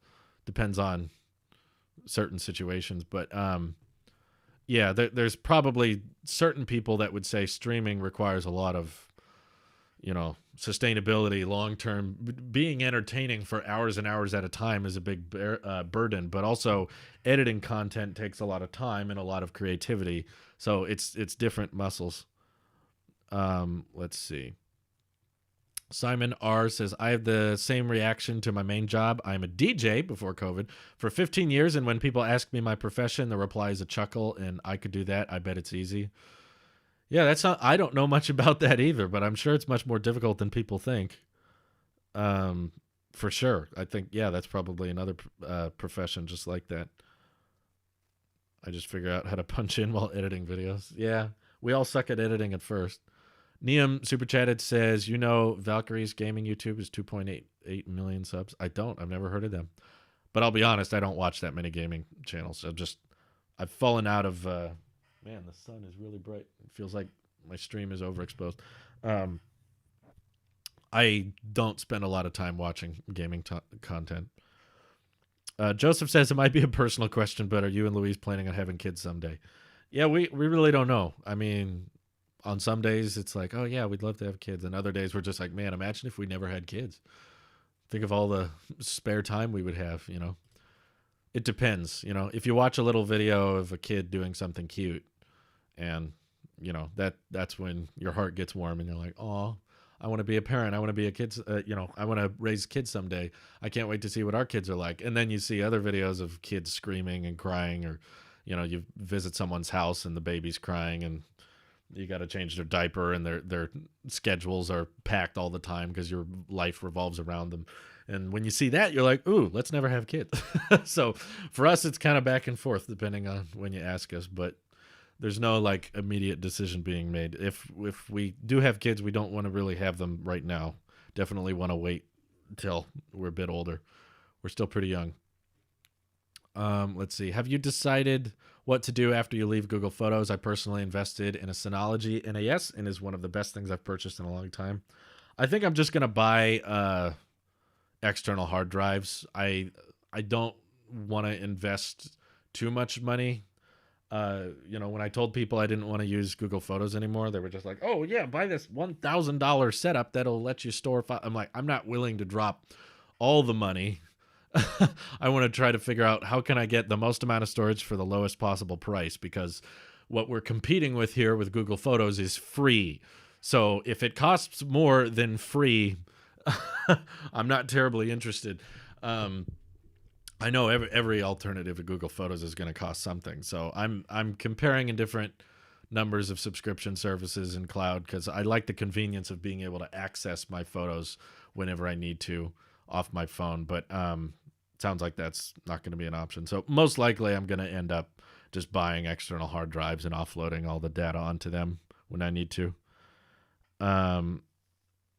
depends on certain situations, but yeah, there's probably certain people that would say streaming requires a lot of, you know, sustainability, long-term. Being entertaining for hours and hours at a time is a big burden, but also editing content takes a lot of time and a lot of creativity. So it's different muscles. Let's see. Simon R says, I have the same reaction to my main job. I'm a DJ before COVID for 15 years. And when people ask me my profession, the reply is a chuckle and I could do that. I bet it's easy. Yeah, that's not, I don't know much about that either, but I'm sure it's much more difficult than people think. For sure. I think, yeah, that's probably another profession just like that. I just figure out how to punch in while editing videos. Yeah, we all suck at editing at first. Neum super chatted says, you know, Valkyrie's gaming YouTube is 2.88 million subs. I don't. I've never heard of them. But I'll be honest, I don't watch that many gaming channels. I've fallen out of... man, the sun is really bright. It feels like my stream is overexposed. I don't spend a lot of time watching gaming content. Joseph says it might be a personal question, but are you and Louise planning on having kids someday? Yeah, we really don't know. I mean, on some days it's like, oh yeah, we'd love to have kids. And other days we're just like, man, imagine if we never had kids. Think of all the spare time we would have, you know. It depends, you know. If you watch a little video of a kid doing something cute, and you know that's when your heart gets warm and you're like, oh, I want to be a parent, I want to be a kid, you know, I want to raise kids someday, I can't wait to see what our kids are like. And then you see other videos of kids screaming and crying, or you know, you visit someone's house and the baby's crying and you got to change their diaper and their schedules are packed all the time because your life revolves around them. And when you see that, you're like, ooh, let's never have kids. So for us, it's kind of back and forth depending on when you ask us, but there's no like immediate decision being made. If we do have kids, we don't want to really have them right now. Definitely want to wait until we're a bit older. We're still pretty young. Let's see. Have you decided what to do after you leave Google Photos? I personally invested in a Synology NAS and is one of the best things I've purchased in a long time. I think I'm just gonna buy external hard drives. I don't want to invest too much money. When I told people I didn't want to use Google Photos anymore, they were just like, "Oh yeah, buy this $1,000 setup that'll let you store files." I'm like, I'm not willing to drop all the money. I want to try to figure out how can I get the most amount of storage for the lowest possible price, because what we're competing with here with Google Photos is free. So if it costs more than free, I'm not terribly interested. I know every alternative to Google Photos is going to cost something. So I'm comparing in different numbers of subscription services in cloud because I like the convenience of being able to access my photos whenever I need to off my phone. But sounds like that's not going to be an option. So most likely I'm going to end up just buying external hard drives and offloading all the data onto them when I need to.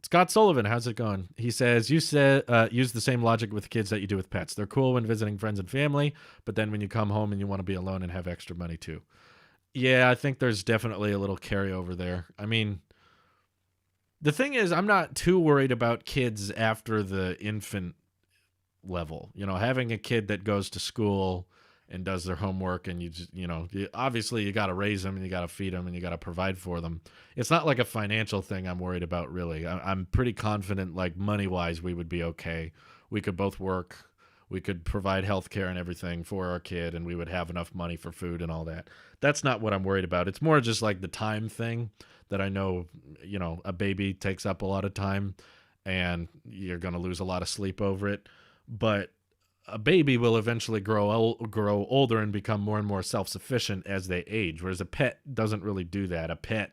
Scott Sullivan, how's it going? He says, you said use the same logic with kids that you do with pets. They're cool when visiting friends and family, but then when you come home and you want to be alone and have extra money too. Yeah, I think there's definitely a little carryover there. I mean, the thing is, I'm not too worried about kids after the infant level. Having a kid that goes to school and does their homework, and obviously you got to raise them and you got to feed them and you got to provide for them. It's not like a financial thing I'm worried about, really. I'm pretty confident, like money wise, we would be okay. We could both work. We could provide health care and everything for our kid, and we would have enough money for food and all that. That's not what I'm worried about. It's more just like the time thing that I know, a baby takes up a lot of time and you're going to lose a lot of sleep over it. But a baby will eventually grow older and become more and more self-sufficient as they age, whereas a pet doesn't really do that. A pet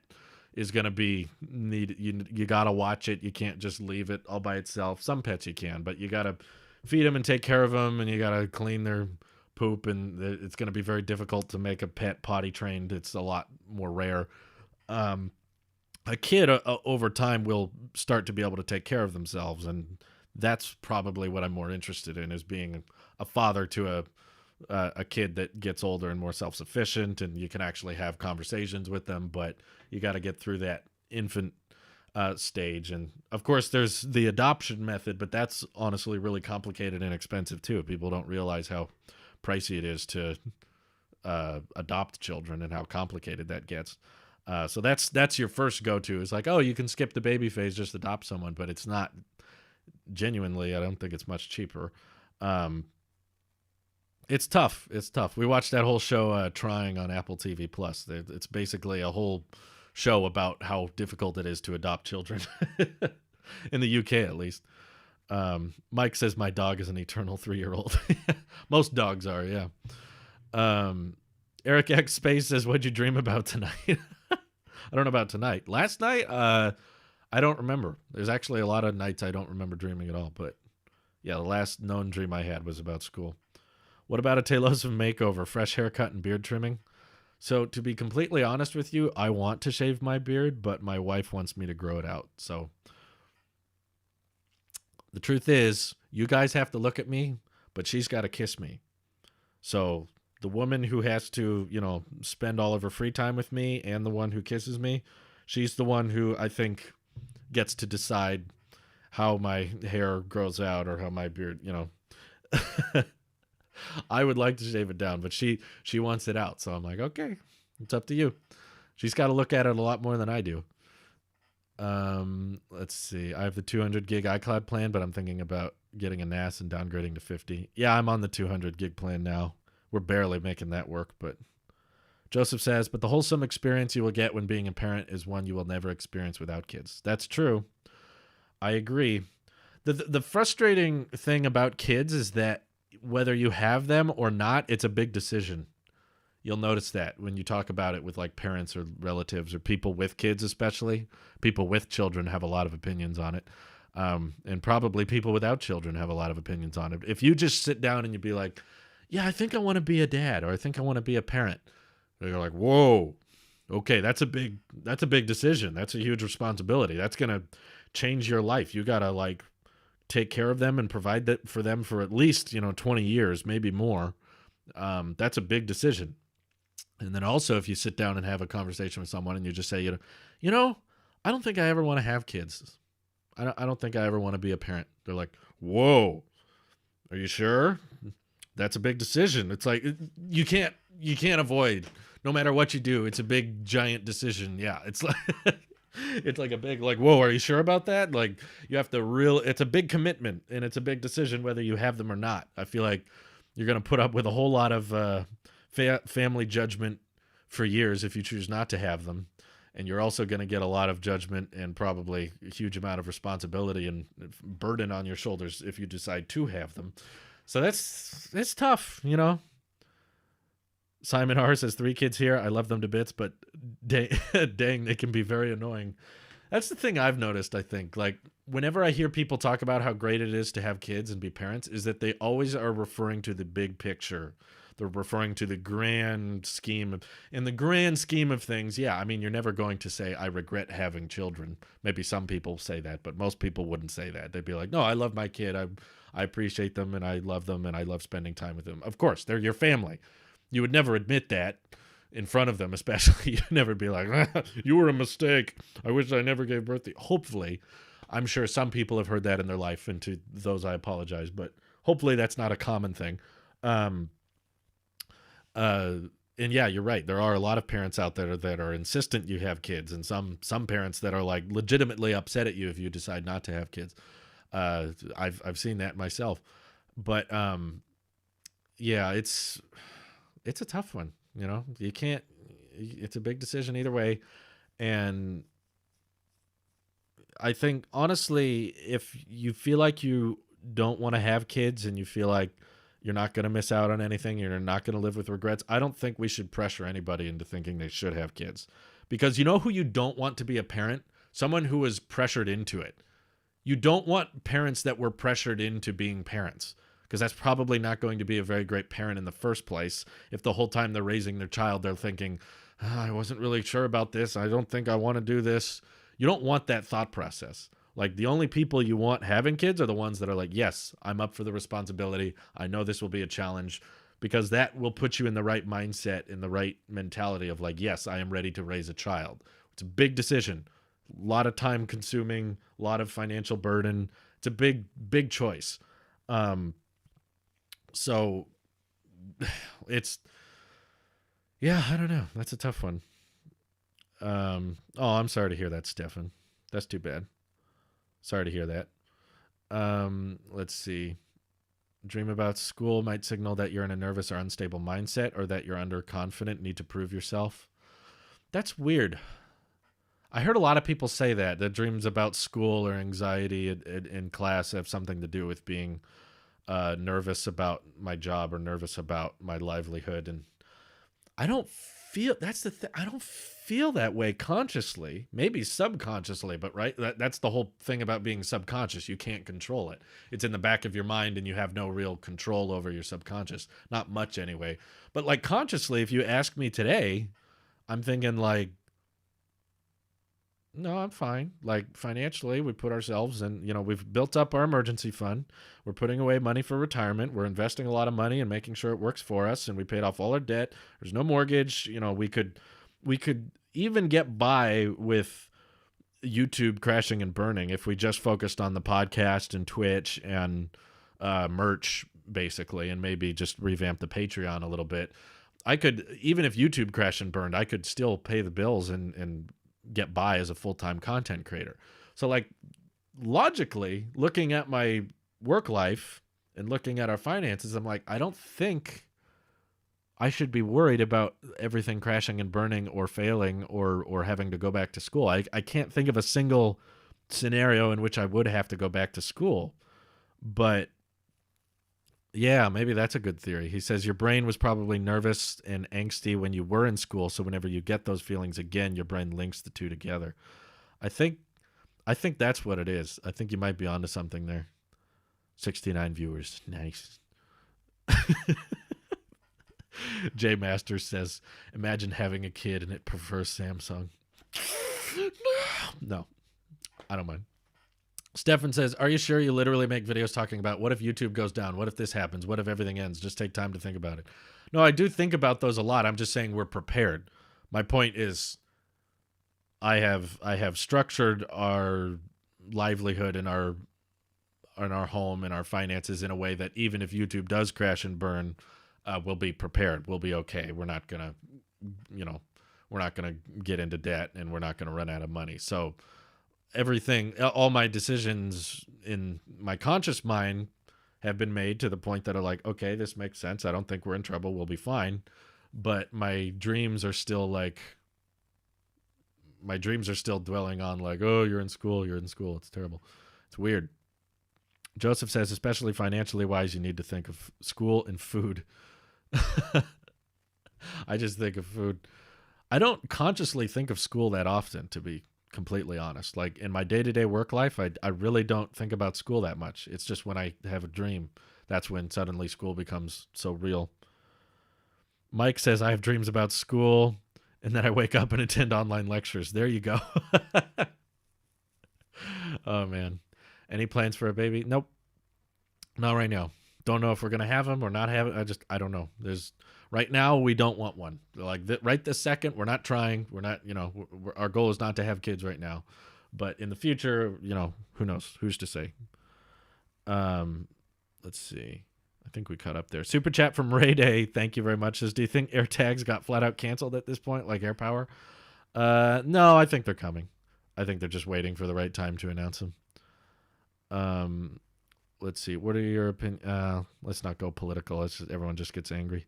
is going to be you got to watch it. You can't just leave it all by itself. Some pets you can, but you got to feed them and take care of them, and you got to clean their poop, and it's going to be very difficult to make a pet potty trained. It's a lot more rare. A kid over time will start to be able to take care of themselves, and that's probably what I'm more interested in, is being a father to a kid that gets older and more self-sufficient, and you can actually have conversations with them, but you got to get through that infant stage. And of course there's the adoption method, but that's honestly really complicated and expensive too. People don't realize how pricey it is to adopt children and how complicated that gets. So that's your first go-to. It's like, oh, you can skip the baby phase, just adopt someone, but it's not. Genuinely, I don't think it's much cheaper. It's tough. We watched that whole show Trying on Apple TV Plus. It's basically a whole show about how difficult it is to adopt children in the UK, at least. Mike says my dog is an eternal 3-year-old. Most dogs are, yeah. Eric X Space says, what'd you dream about tonight? I don't know about tonight. Last night, I don't remember. There's actually a lot of nights I don't remember dreaming at all. But yeah, the last known dream I had was about school. What about a Taylor's makeover? Fresh haircut and beard trimming? So to be completely honest with you, I want to shave my beard, but my wife wants me to grow it out. So the truth is, you guys have to look at me, but she's got to kiss me. So the woman who has to, spend all of her free time with me and the one who kisses me, she's the one who I think gets to decide how my hair grows out or how my beard, I would like to shave it down, but she wants it out. So I'm like, okay, it's up to you. She's got to look at it a lot more than I do. Let's see. I have the 200 gig iCloud plan, but I'm thinking about getting a NAS and downgrading to 50. Yeah, I'm on the 200 gig plan now. We're barely making that work, but Joseph says, but the wholesome experience you will get when being a parent is one you will never experience without kids. That's true. I agree. The frustrating thing about kids is that whether you have them or not, it's a big decision. You'll notice that when you talk about it with like parents or relatives or people with kids, especially people with children have a lot of opinions on it. And probably people without children have a lot of opinions on it. If you just sit down and you be like, yeah, I think I want to be a dad, or I think I want to be a parent, they're like, whoa, okay, that's a big decision. That's a huge responsibility. That's gonna change your life. You gotta like take care of them and provide that for them for at least 20 years, maybe more. That's a big decision. And then also, if you sit down and have a conversation with someone and you just say, you know, I don't think I ever want to have kids. I don't think I ever want to be a parent. They're like, whoa, are you sure? That's a big decision. It's like you can't avoid. No matter what you do, it's a big giant decision. Yeah, it's like it's like a big like, whoa, are you sure about that? Like you have to it's a big commitment and it's a big decision whether you have them or not. I feel like you're going to put up with a whole lot of family judgment for years if you choose not to have them. And you're also going to get a lot of judgment and probably a huge amount of responsibility and burden on your shoulders if you decide to have them. So it's tough. Simon R says 3 kids here. I love them to bits, but dang, dang, they can be very annoying. That's the thing I've noticed, I think. Like, whenever I hear people talk about how great it is to have kids and be parents, is that they always are referring to the big picture. They're referring to the grand scheme. In the grand scheme of things, yeah, I mean, you're never going to say, I regret having children. Maybe some people say that, but most people wouldn't say that. They'd be like, no, I love my kid. I appreciate them, and I love them, and I love spending time with them. Of course, they're your family. You would never admit that in front of them, especially. You'd never be like, you were a mistake. I wish I never gave birth to you. Hopefully, I'm sure some people have heard that in their life, and to those I apologize, but hopefully that's not a common thing. And yeah, you're right. There are a lot of parents out there that are insistent you have kids, and some parents that are like legitimately upset at you if you decide not to have kids. I've seen that myself, but yeah, it's a tough one. You can't. It's a big decision either way, and I think honestly, if you feel like you don't want to have kids and you feel like you're not going to miss out on anything, you're not going to live with regrets, I don't think we should pressure anybody into thinking they should have kids. Because you know who you don't want to be a parent? Someone who was pressured into it. You don't want parents that were pressured into being parents, because that's probably not going to be a very great parent in the first place if the whole time they're raising their child they're thinking, I wasn't really sure about this, I don't think I want to do this. You don't want that thought process. Like, the only people you want having kids are the ones that are like, yes, I'm up for the responsibility. I know this will be a challenge, because that will put you in the right mindset, in the right mentality of like, yes, I am ready to raise a child. It's a big decision, a lot of time consuming, a lot of financial burden. It's a big, big choice. So yeah, I don't know. That's a tough one. Oh, I'm sorry to hear that, Stefan. That's too bad. Sorry to hear that. Let's see. Dream about school might signal that you're in a nervous or unstable mindset, or that you're underconfident, need to prove yourself. That's weird. I heard a lot of people say that dreams about school or anxiety in class have something to do with being nervous about my job or nervous about my livelihood. And I don't feel, that's the thing. I don't feel that way consciously, maybe subconsciously, but right. That's the whole thing about being subconscious. You can't control it. It's in the back of your mind and you have no real control over your subconscious. Not much anyway. But like consciously, if you ask me today, I'm thinking like, no, I'm fine. Like financially, we put ourselves in, we've built up our emergency fund. We're putting away money for retirement. We're investing a lot of money and making sure it works for us. And we paid off all our debt. There's no mortgage. We could even get by with YouTube crashing and burning if we just focused on the podcast and Twitch and merch basically, and maybe just revamp the Patreon a little bit. I could, even if YouTube crashed and burned, I could still pay the bills and get by as a full-time content creator. So like logically looking at my work life and looking at our finances, I'm like, I don't think I should be worried about everything crashing and burning or failing or having to go back to school. I can't think of a single scenario in which I would have to go back to school. But yeah, maybe that's a good theory. He says your brain was probably nervous and angsty when you were in school, so whenever you get those feelings again, your brain links the two together. I think I think that's what it is. I think you might be onto something there. 69 viewers. Nice. Jay Masters says, imagine having a kid and it prefers Samsung. No, I don't mind. Stefan says, are you sure you literally make videos talking about what if YouTube goes down? What if this happens? What if everything ends? Just take time to think about it. No, I do think about those a lot. I'm just saying we're prepared. My point is I have structured our livelihood and our home and our finances in a way that even if YouTube does crash and burn, we'll be prepared. We'll be okay. We're not gonna, we're not gonna get into debt, and we're not gonna run out of money. So everything, all my decisions in my conscious mind have been made to the point that are like, okay, this makes sense. I don't think we're in trouble. We'll be fine. But my dreams are still dwelling on like, oh, you're in school. It's terrible. It's weird. Joseph says, especially financially wise, you need to think of school and food. I just think of food. I don't consciously think of school that often, to be completely honest. Like in my day-to-day work life, I really don't think about school that much. It's just when I have a dream, that's when suddenly school becomes so real. Mike says, I have dreams about school, and then I wake up and attend online lectures. There you go. Oh, man. Any plans for a baby? Nope. Not right now. Don't know if we're going to have them or not have it. I don't know. Right now, we don't want one. Like right this second, we're not trying. We're not, our goal is not to have kids right now. But in the future, who knows? Who's to say? Let's see. I think we caught up there. Super chat from Ray Day. Thank you very much. Says, do you think AirTags got flat out canceled at this point, like AirPower? No, I think they're coming. I think they're just waiting for the right time to announce them. Let's see. What are your opinions? Let's not go political. Everyone just gets angry.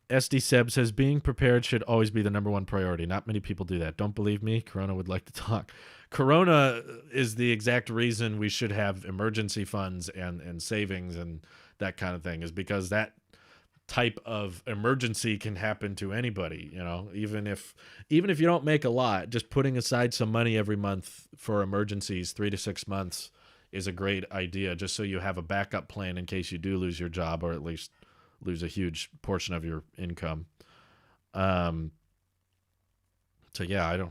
SD Seb says, being prepared should always be the number one priority. Not many people do that. Don't believe me? Corona would like to talk. Corona is the exact reason we should have emergency funds and savings and that kind of thing, is because that type of emergency can happen to anybody. Even if you don't make a lot, just putting aside some money every month for emergencies, 3 to 6 months, is a great idea, just so you have a backup plan in case you do lose your job, or at least lose a huge portion of your income. So yeah,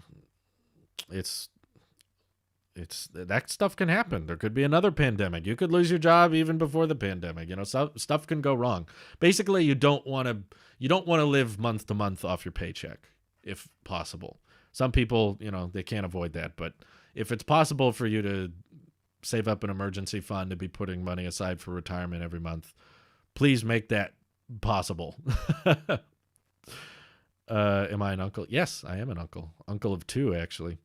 it's that stuff can happen. There could be another pandemic. You could lose your job even before the pandemic. Stuff can go wrong. Basically, you don't want to live month to month off your paycheck if possible. Some people, they can't avoid that, but if it's possible for you to save up an emergency fund to be putting money aside for retirement every month, please make that possible. Am I an uncle? Yes, I am an uncle. Uncle of 2, actually.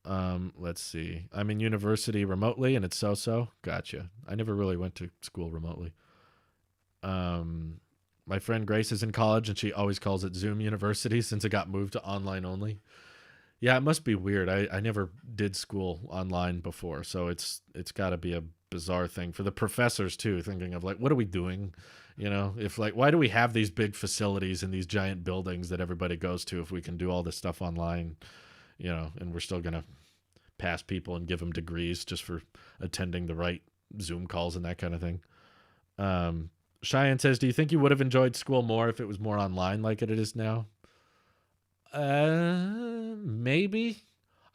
Let's see. I'm in university remotely, and it's so. Gotcha. I never really went to school remotely. My friend Grace is in college, and she always calls it Zoom University since it got moved to online only. Yeah, it must be weird. I never did school online before, so it's got to be a bizarre thing for the professors too, thinking of like, what are we doing? If like, why do we have these big facilities and these giant buildings that everybody goes to if we can do all this stuff online? And we're still going to pass people and give them degrees just for attending the right Zoom calls and that kind of thing. Cheyenne says, do you think you would have enjoyed school more if it was more online like it is now? Maybe.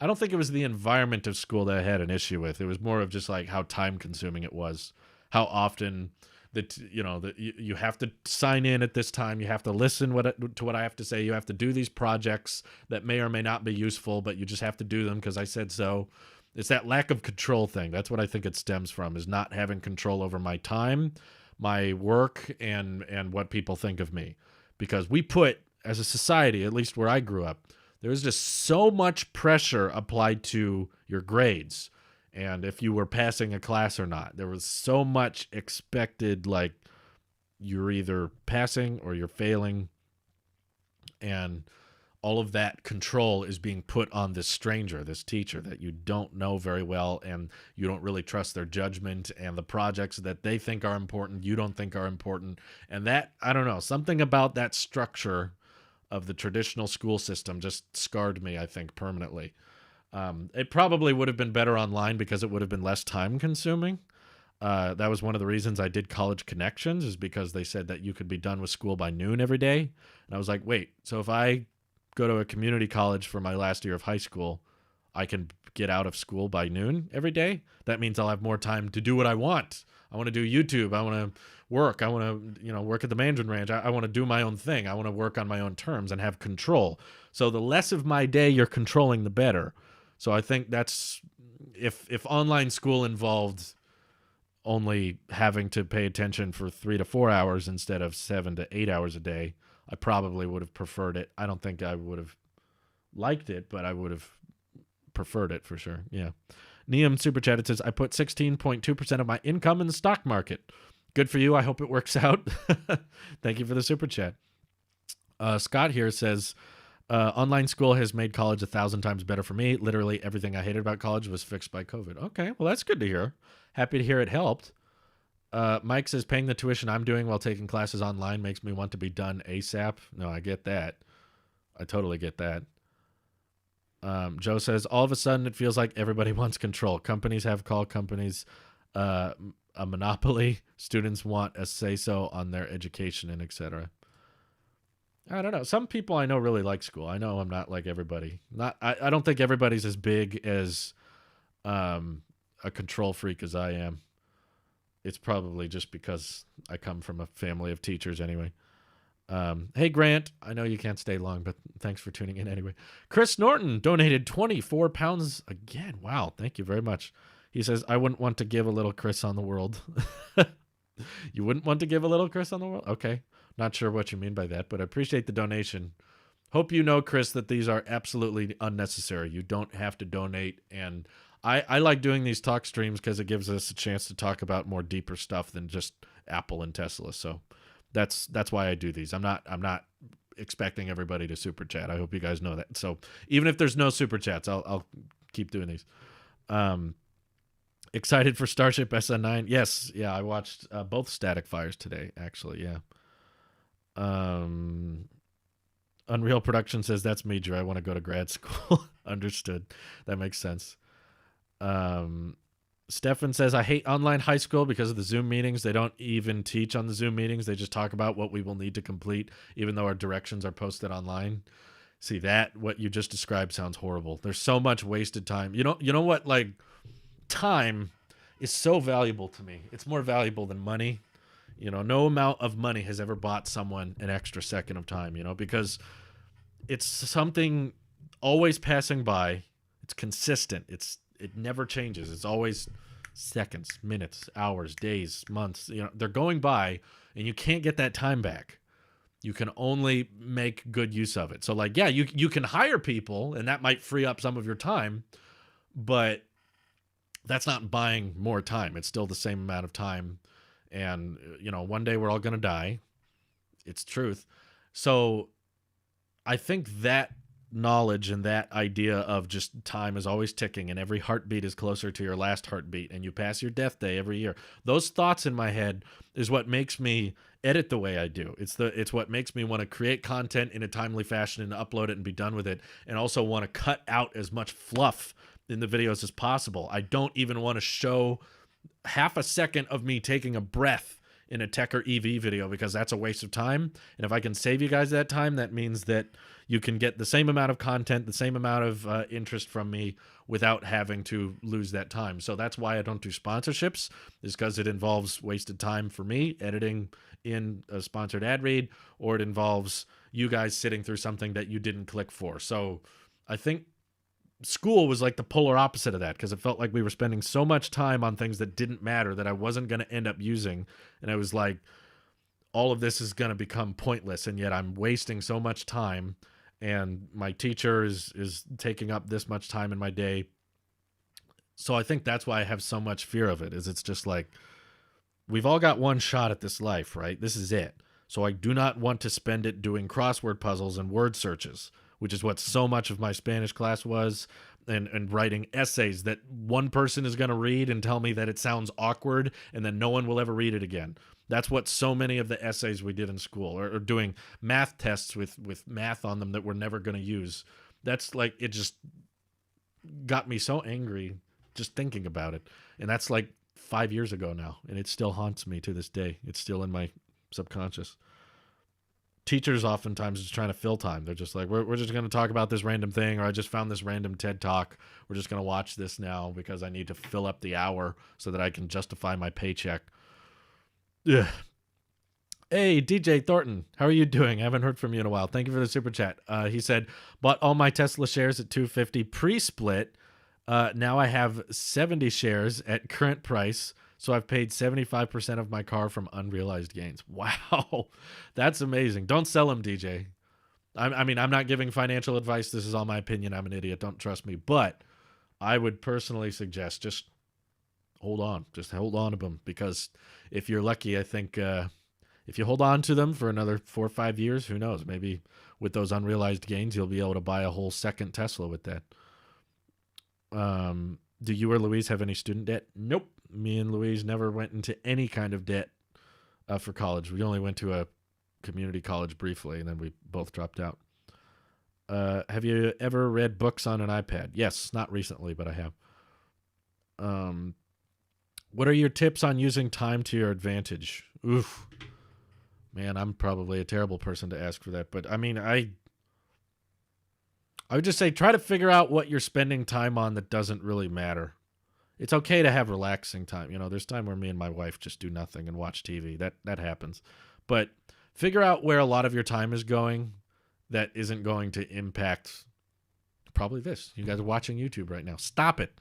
I don't think it was the environment of school that I had an issue with. It was more of just like how time consuming it was, how often that you have to sign in at this time, you have to listen to what I have to say, you have to do these projects that may or may not be useful, but you just have to do them because I said so. It's that lack of control thing. That's what I think it stems from, is not having control over my time, my work, and what people think of me. Because we put, as a society, at least where I grew up, there was just so much pressure applied to your grades and if you were passing a class or not. There was so much expected, like you're either passing or you're failing, and all of that control is being put on this stranger, this teacher that you don't know very well, and you don't really trust their judgment, and the projects that they think are important, you don't think are important. And that, I don't know, something about that structure of the traditional school system just scarred me, I think, permanently. It probably would have been better online because it would have been less time consuming. That was one of the reasons I did College Connections, is because they said that you could be done with school by noon every day. And I was like, wait, so if I go to a community college for my last year of high school, I can get out of school by noon every day? That means I'll have more time to do what I want. I want to do YouTube. I want to work. I want to, work at the Mandarin Ranch. I want to do my own thing. I want to work on my own terms and have control. So the less of my day you're controlling, the better. So I think that's, if online school involved only having to pay attention for 3 to 4 hours instead of 7 to 8 hours a day, I probably would have preferred it. I don't think I would have liked it, but I would have preferred it for sure. Yeah. Neum Super Chat, it says, I put 16.2% of my income in the stock market. Good for you. I hope it works out. Thank you for the Super Chat. Scott here says, online school has made college 1,000 times better for me. Literally everything I hated about college was fixed by COVID. Okay, well, that's good to hear. Happy to hear it helped. Mike says, paying the tuition I'm doing while taking classes online makes me want to be done ASAP. No, I get that. I totally get that. Joe says, all of a sudden it feels like everybody wants control. Companies have called companies a monopoly. Students want a say-so on their education and etc. I don't know. Some people I know really like school. I know I'm not like everybody. I don't think everybody's as big as a control freak as I am. It's probably just because I come from a family of teachers anyway. Hey, Grant, I know you can't stay long, but thanks for tuning in anyway. Chris Norton donated 24 pounds again. Wow, thank you very much. He says, I wouldn't want to give a little Chris on the world. You wouldn't want to give a little Chris on the world? Okay. Not sure what you mean by that, but I appreciate the donation. Hope you know, Chris, that these are absolutely unnecessary. You don't have to donate. And I like doing these talk streams because it gives us a chance to talk about more deeper stuff than just Apple and Tesla. So that's why I do these. I'm not expecting everybody to super chat. I hope you guys know that. So even if there's no super chats, I'll keep doing these. Excited for Starship SN9? Yes, yeah. I watched both Static Fires today, actually. Yeah. Unreal Production says, that's major. I want to go to grad school. Understood. That makes sense. Stefan says, I hate online high school because of the Zoom meetings. They don't even teach on the Zoom meetings. They just talk about what we will need to complete, even though our directions are posted online. See, that, what you just described sounds horrible. There's so much wasted time. You know what? Like, time is so valuable to me. It's more valuable than money. No amount of money has ever bought someone an extra second of time, because it's something always passing by. It's consistent. It never changes. It's always seconds, minutes, hours, days, months. They're going by, and you can't get that time back. You can only make good use of it. So, like, yeah, you can hire people, and that might free up some of your time, but that's not buying more time. It's still the same amount of time. And, one day we're all going to die. It's truth. So I think that knowledge and that idea of just time is always ticking and every heartbeat is closer to your last heartbeat and you pass your death day every year. Those thoughts in my head is what makes me edit the way I do. It's what makes me want to create content in a timely fashion and upload it and be done with it, and also want to cut out as much fluff in the videos as possible. I don't even want to show half a second of me taking a breath in a tech or EV video because that's a waste of time. And if I can save you guys that time, that means that you can get the same amount of content, the same amount of interest from me without having to lose that time. So that's why I don't do sponsorships, is because it involves wasted time for me editing in a sponsored ad read, or it involves you guys sitting through something that you didn't click for. So I think school was like the polar opposite of that, because it felt like we were spending so much time on things that didn't matter that I wasn't going to end up using. And I was like, all of this is going to become pointless. And yet I'm wasting so much time, and my teacher is taking up this much time in my day. So I think that's why I have so much fear of it, is it's just like, we've all got one shot at this life, right? This is it. So I do not want to spend it doing crossword puzzles and word searches, which is what so much of my Spanish class was, and writing essays that one person is going to read and tell me that it sounds awkward, and then no one will ever read it again. That's what so many of the essays we did in school, or doing math tests with math on them that we're never going to use. That's like, it just got me so angry just thinking about it. And that's like 5 years ago now, and it still haunts me to this day. It's still in my subconscious. Teachers oftentimes just trying to fill time. They're just like, we're just going to talk about this random thing, or I just found this random TED talk. We're just going to watch this now because I need to fill up the hour so that I can justify my paycheck. Ugh. Hey, DJ Thornton, how are you doing? I haven't heard from you in a while. Thank you for the super chat. He said, bought all my Tesla shares at $250 pre-split. Now I have 70 shares at current price. So I've paid 75% of my car from unrealized gains. Wow, that's amazing. Don't sell them, DJ. I mean, I'm not giving financial advice. This is all my opinion. I'm an idiot. Don't trust me. But I would personally suggest just hold on. Just hold on to them, because if you're lucky, I think if you hold on to them for another 4 or 5 years, who knows? Maybe with those unrealized gains, you'll be able to buy a whole second Tesla with that. Do you or Louise have any student debt? Nope. Me and Louise never went into any kind of debt for college. We only went to a community college briefly, and then we both dropped out. Have you ever read books on an iPad? Yes, not recently, but I have. What are your tips on using time to your advantage? Oof. Man, I'm probably a terrible person to ask for that. But, I mean, I would just say try to figure out what you're spending time on that doesn't really matter. It's okay to have relaxing time. You know, there's time where me and my wife just do nothing and watch TV. That happens. But figure out where a lot of your time is going that isn't going to impact probably this. You guys are watching YouTube right now. Stop it.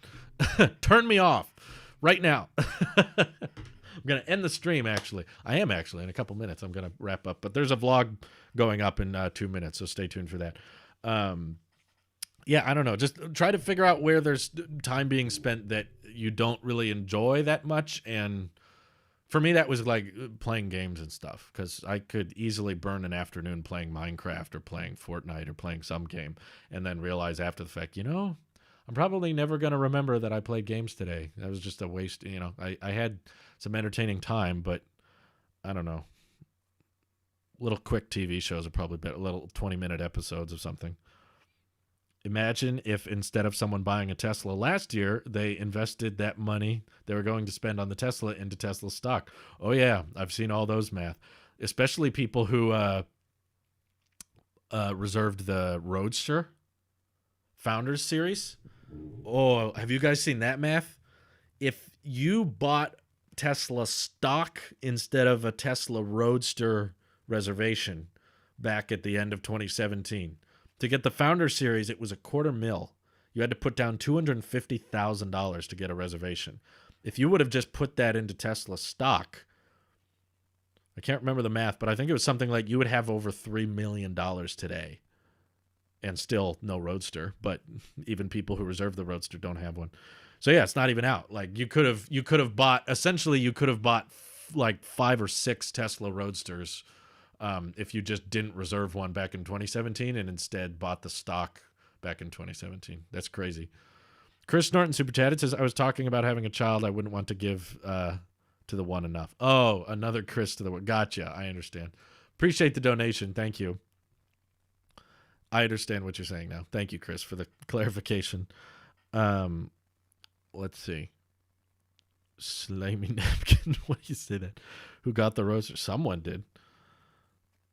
Turn me off right now. I'm going to end the stream, actually. I am actually. In a couple minutes, I'm going to wrap up. But there's a vlog going up in 2 minutes, so stay tuned for that. Yeah, I don't know. Just try to figure out where there's time being spent that you don't really enjoy that much. And for me, that was like playing games and stuff, because I could easily burn an afternoon playing Minecraft or playing Fortnite or playing some game and then realize after the fact, I'm probably never going to remember that I played games today. That was just a waste. I had some entertaining time, but I don't know. Little quick TV shows are probably better, little 20-minute episodes of something. Imagine if instead of someone buying a Tesla last year, they invested that money they were going to spend on the Tesla into Tesla stock. Oh, yeah, I've seen all those math, especially people who reserved the Roadster Founders Series. Oh, have you guys seen that math? If you bought Tesla stock instead of a Tesla Roadster reservation back at the end of 2017, to get the Founder Series, it was $250,000. You had to put down $250,000 to get a reservation. If you would have just put that into Tesla stock, I can't remember the math, but I think it was something like you would have over $3 million today, and still no Roadster. But even people who reserve the Roadster don't have one. So yeah, it's not even out. Like you could have bought like 5 or 6 Tesla Roadsters. If you just didn't reserve one back in 2017 and instead bought the stock back in 2017. That's crazy. Chris Norton super chatted, says, I was talking about having a child I wouldn't want to give to the one enough. Oh, another Chris to the one. Gotcha. I understand. Appreciate the donation. Thank you. I understand what you're saying now. Thank you, Chris, for the clarification. Let's see. Slimy napkin. Why do you say that? Who got the roaster? Someone did.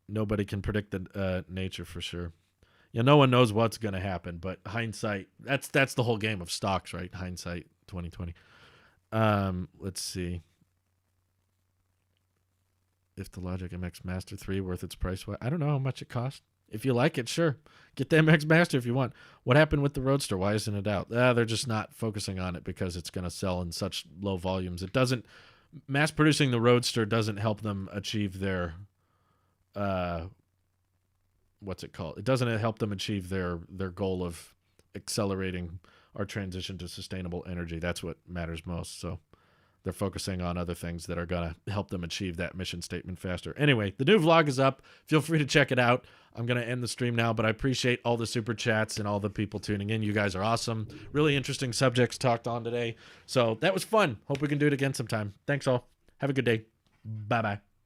Nobody can predict the nature for sure. Yeah, no one knows what's going to happen, but hindsight, that's the whole game of stocks, right? Hindsight 2020. Let's see. If the Logic MX Master 3 worth its price, I don't know how much it cost. If you like it, sure. Get the MX Master if you want. What happened with the Roadster? Why isn't it out? They're just not focusing on it because it's going to sell in such low volumes. It doesn't, mass producing the Roadster doesn't help them achieve their, what's it called? It doesn't help them achieve their goal of accelerating our transition to sustainable energy. That's what matters most. So they're focusing on other things that are going to help them achieve that mission statement faster. Anyway, the new vlog is up. Feel free to check it out. I'm going to end the stream now, but I appreciate all the super chats and all the people tuning in. You guys are awesome. Really interesting subjects talked on today. So that was fun. Hope we can do it again sometime. Thanks all. Have a good day. Bye-bye.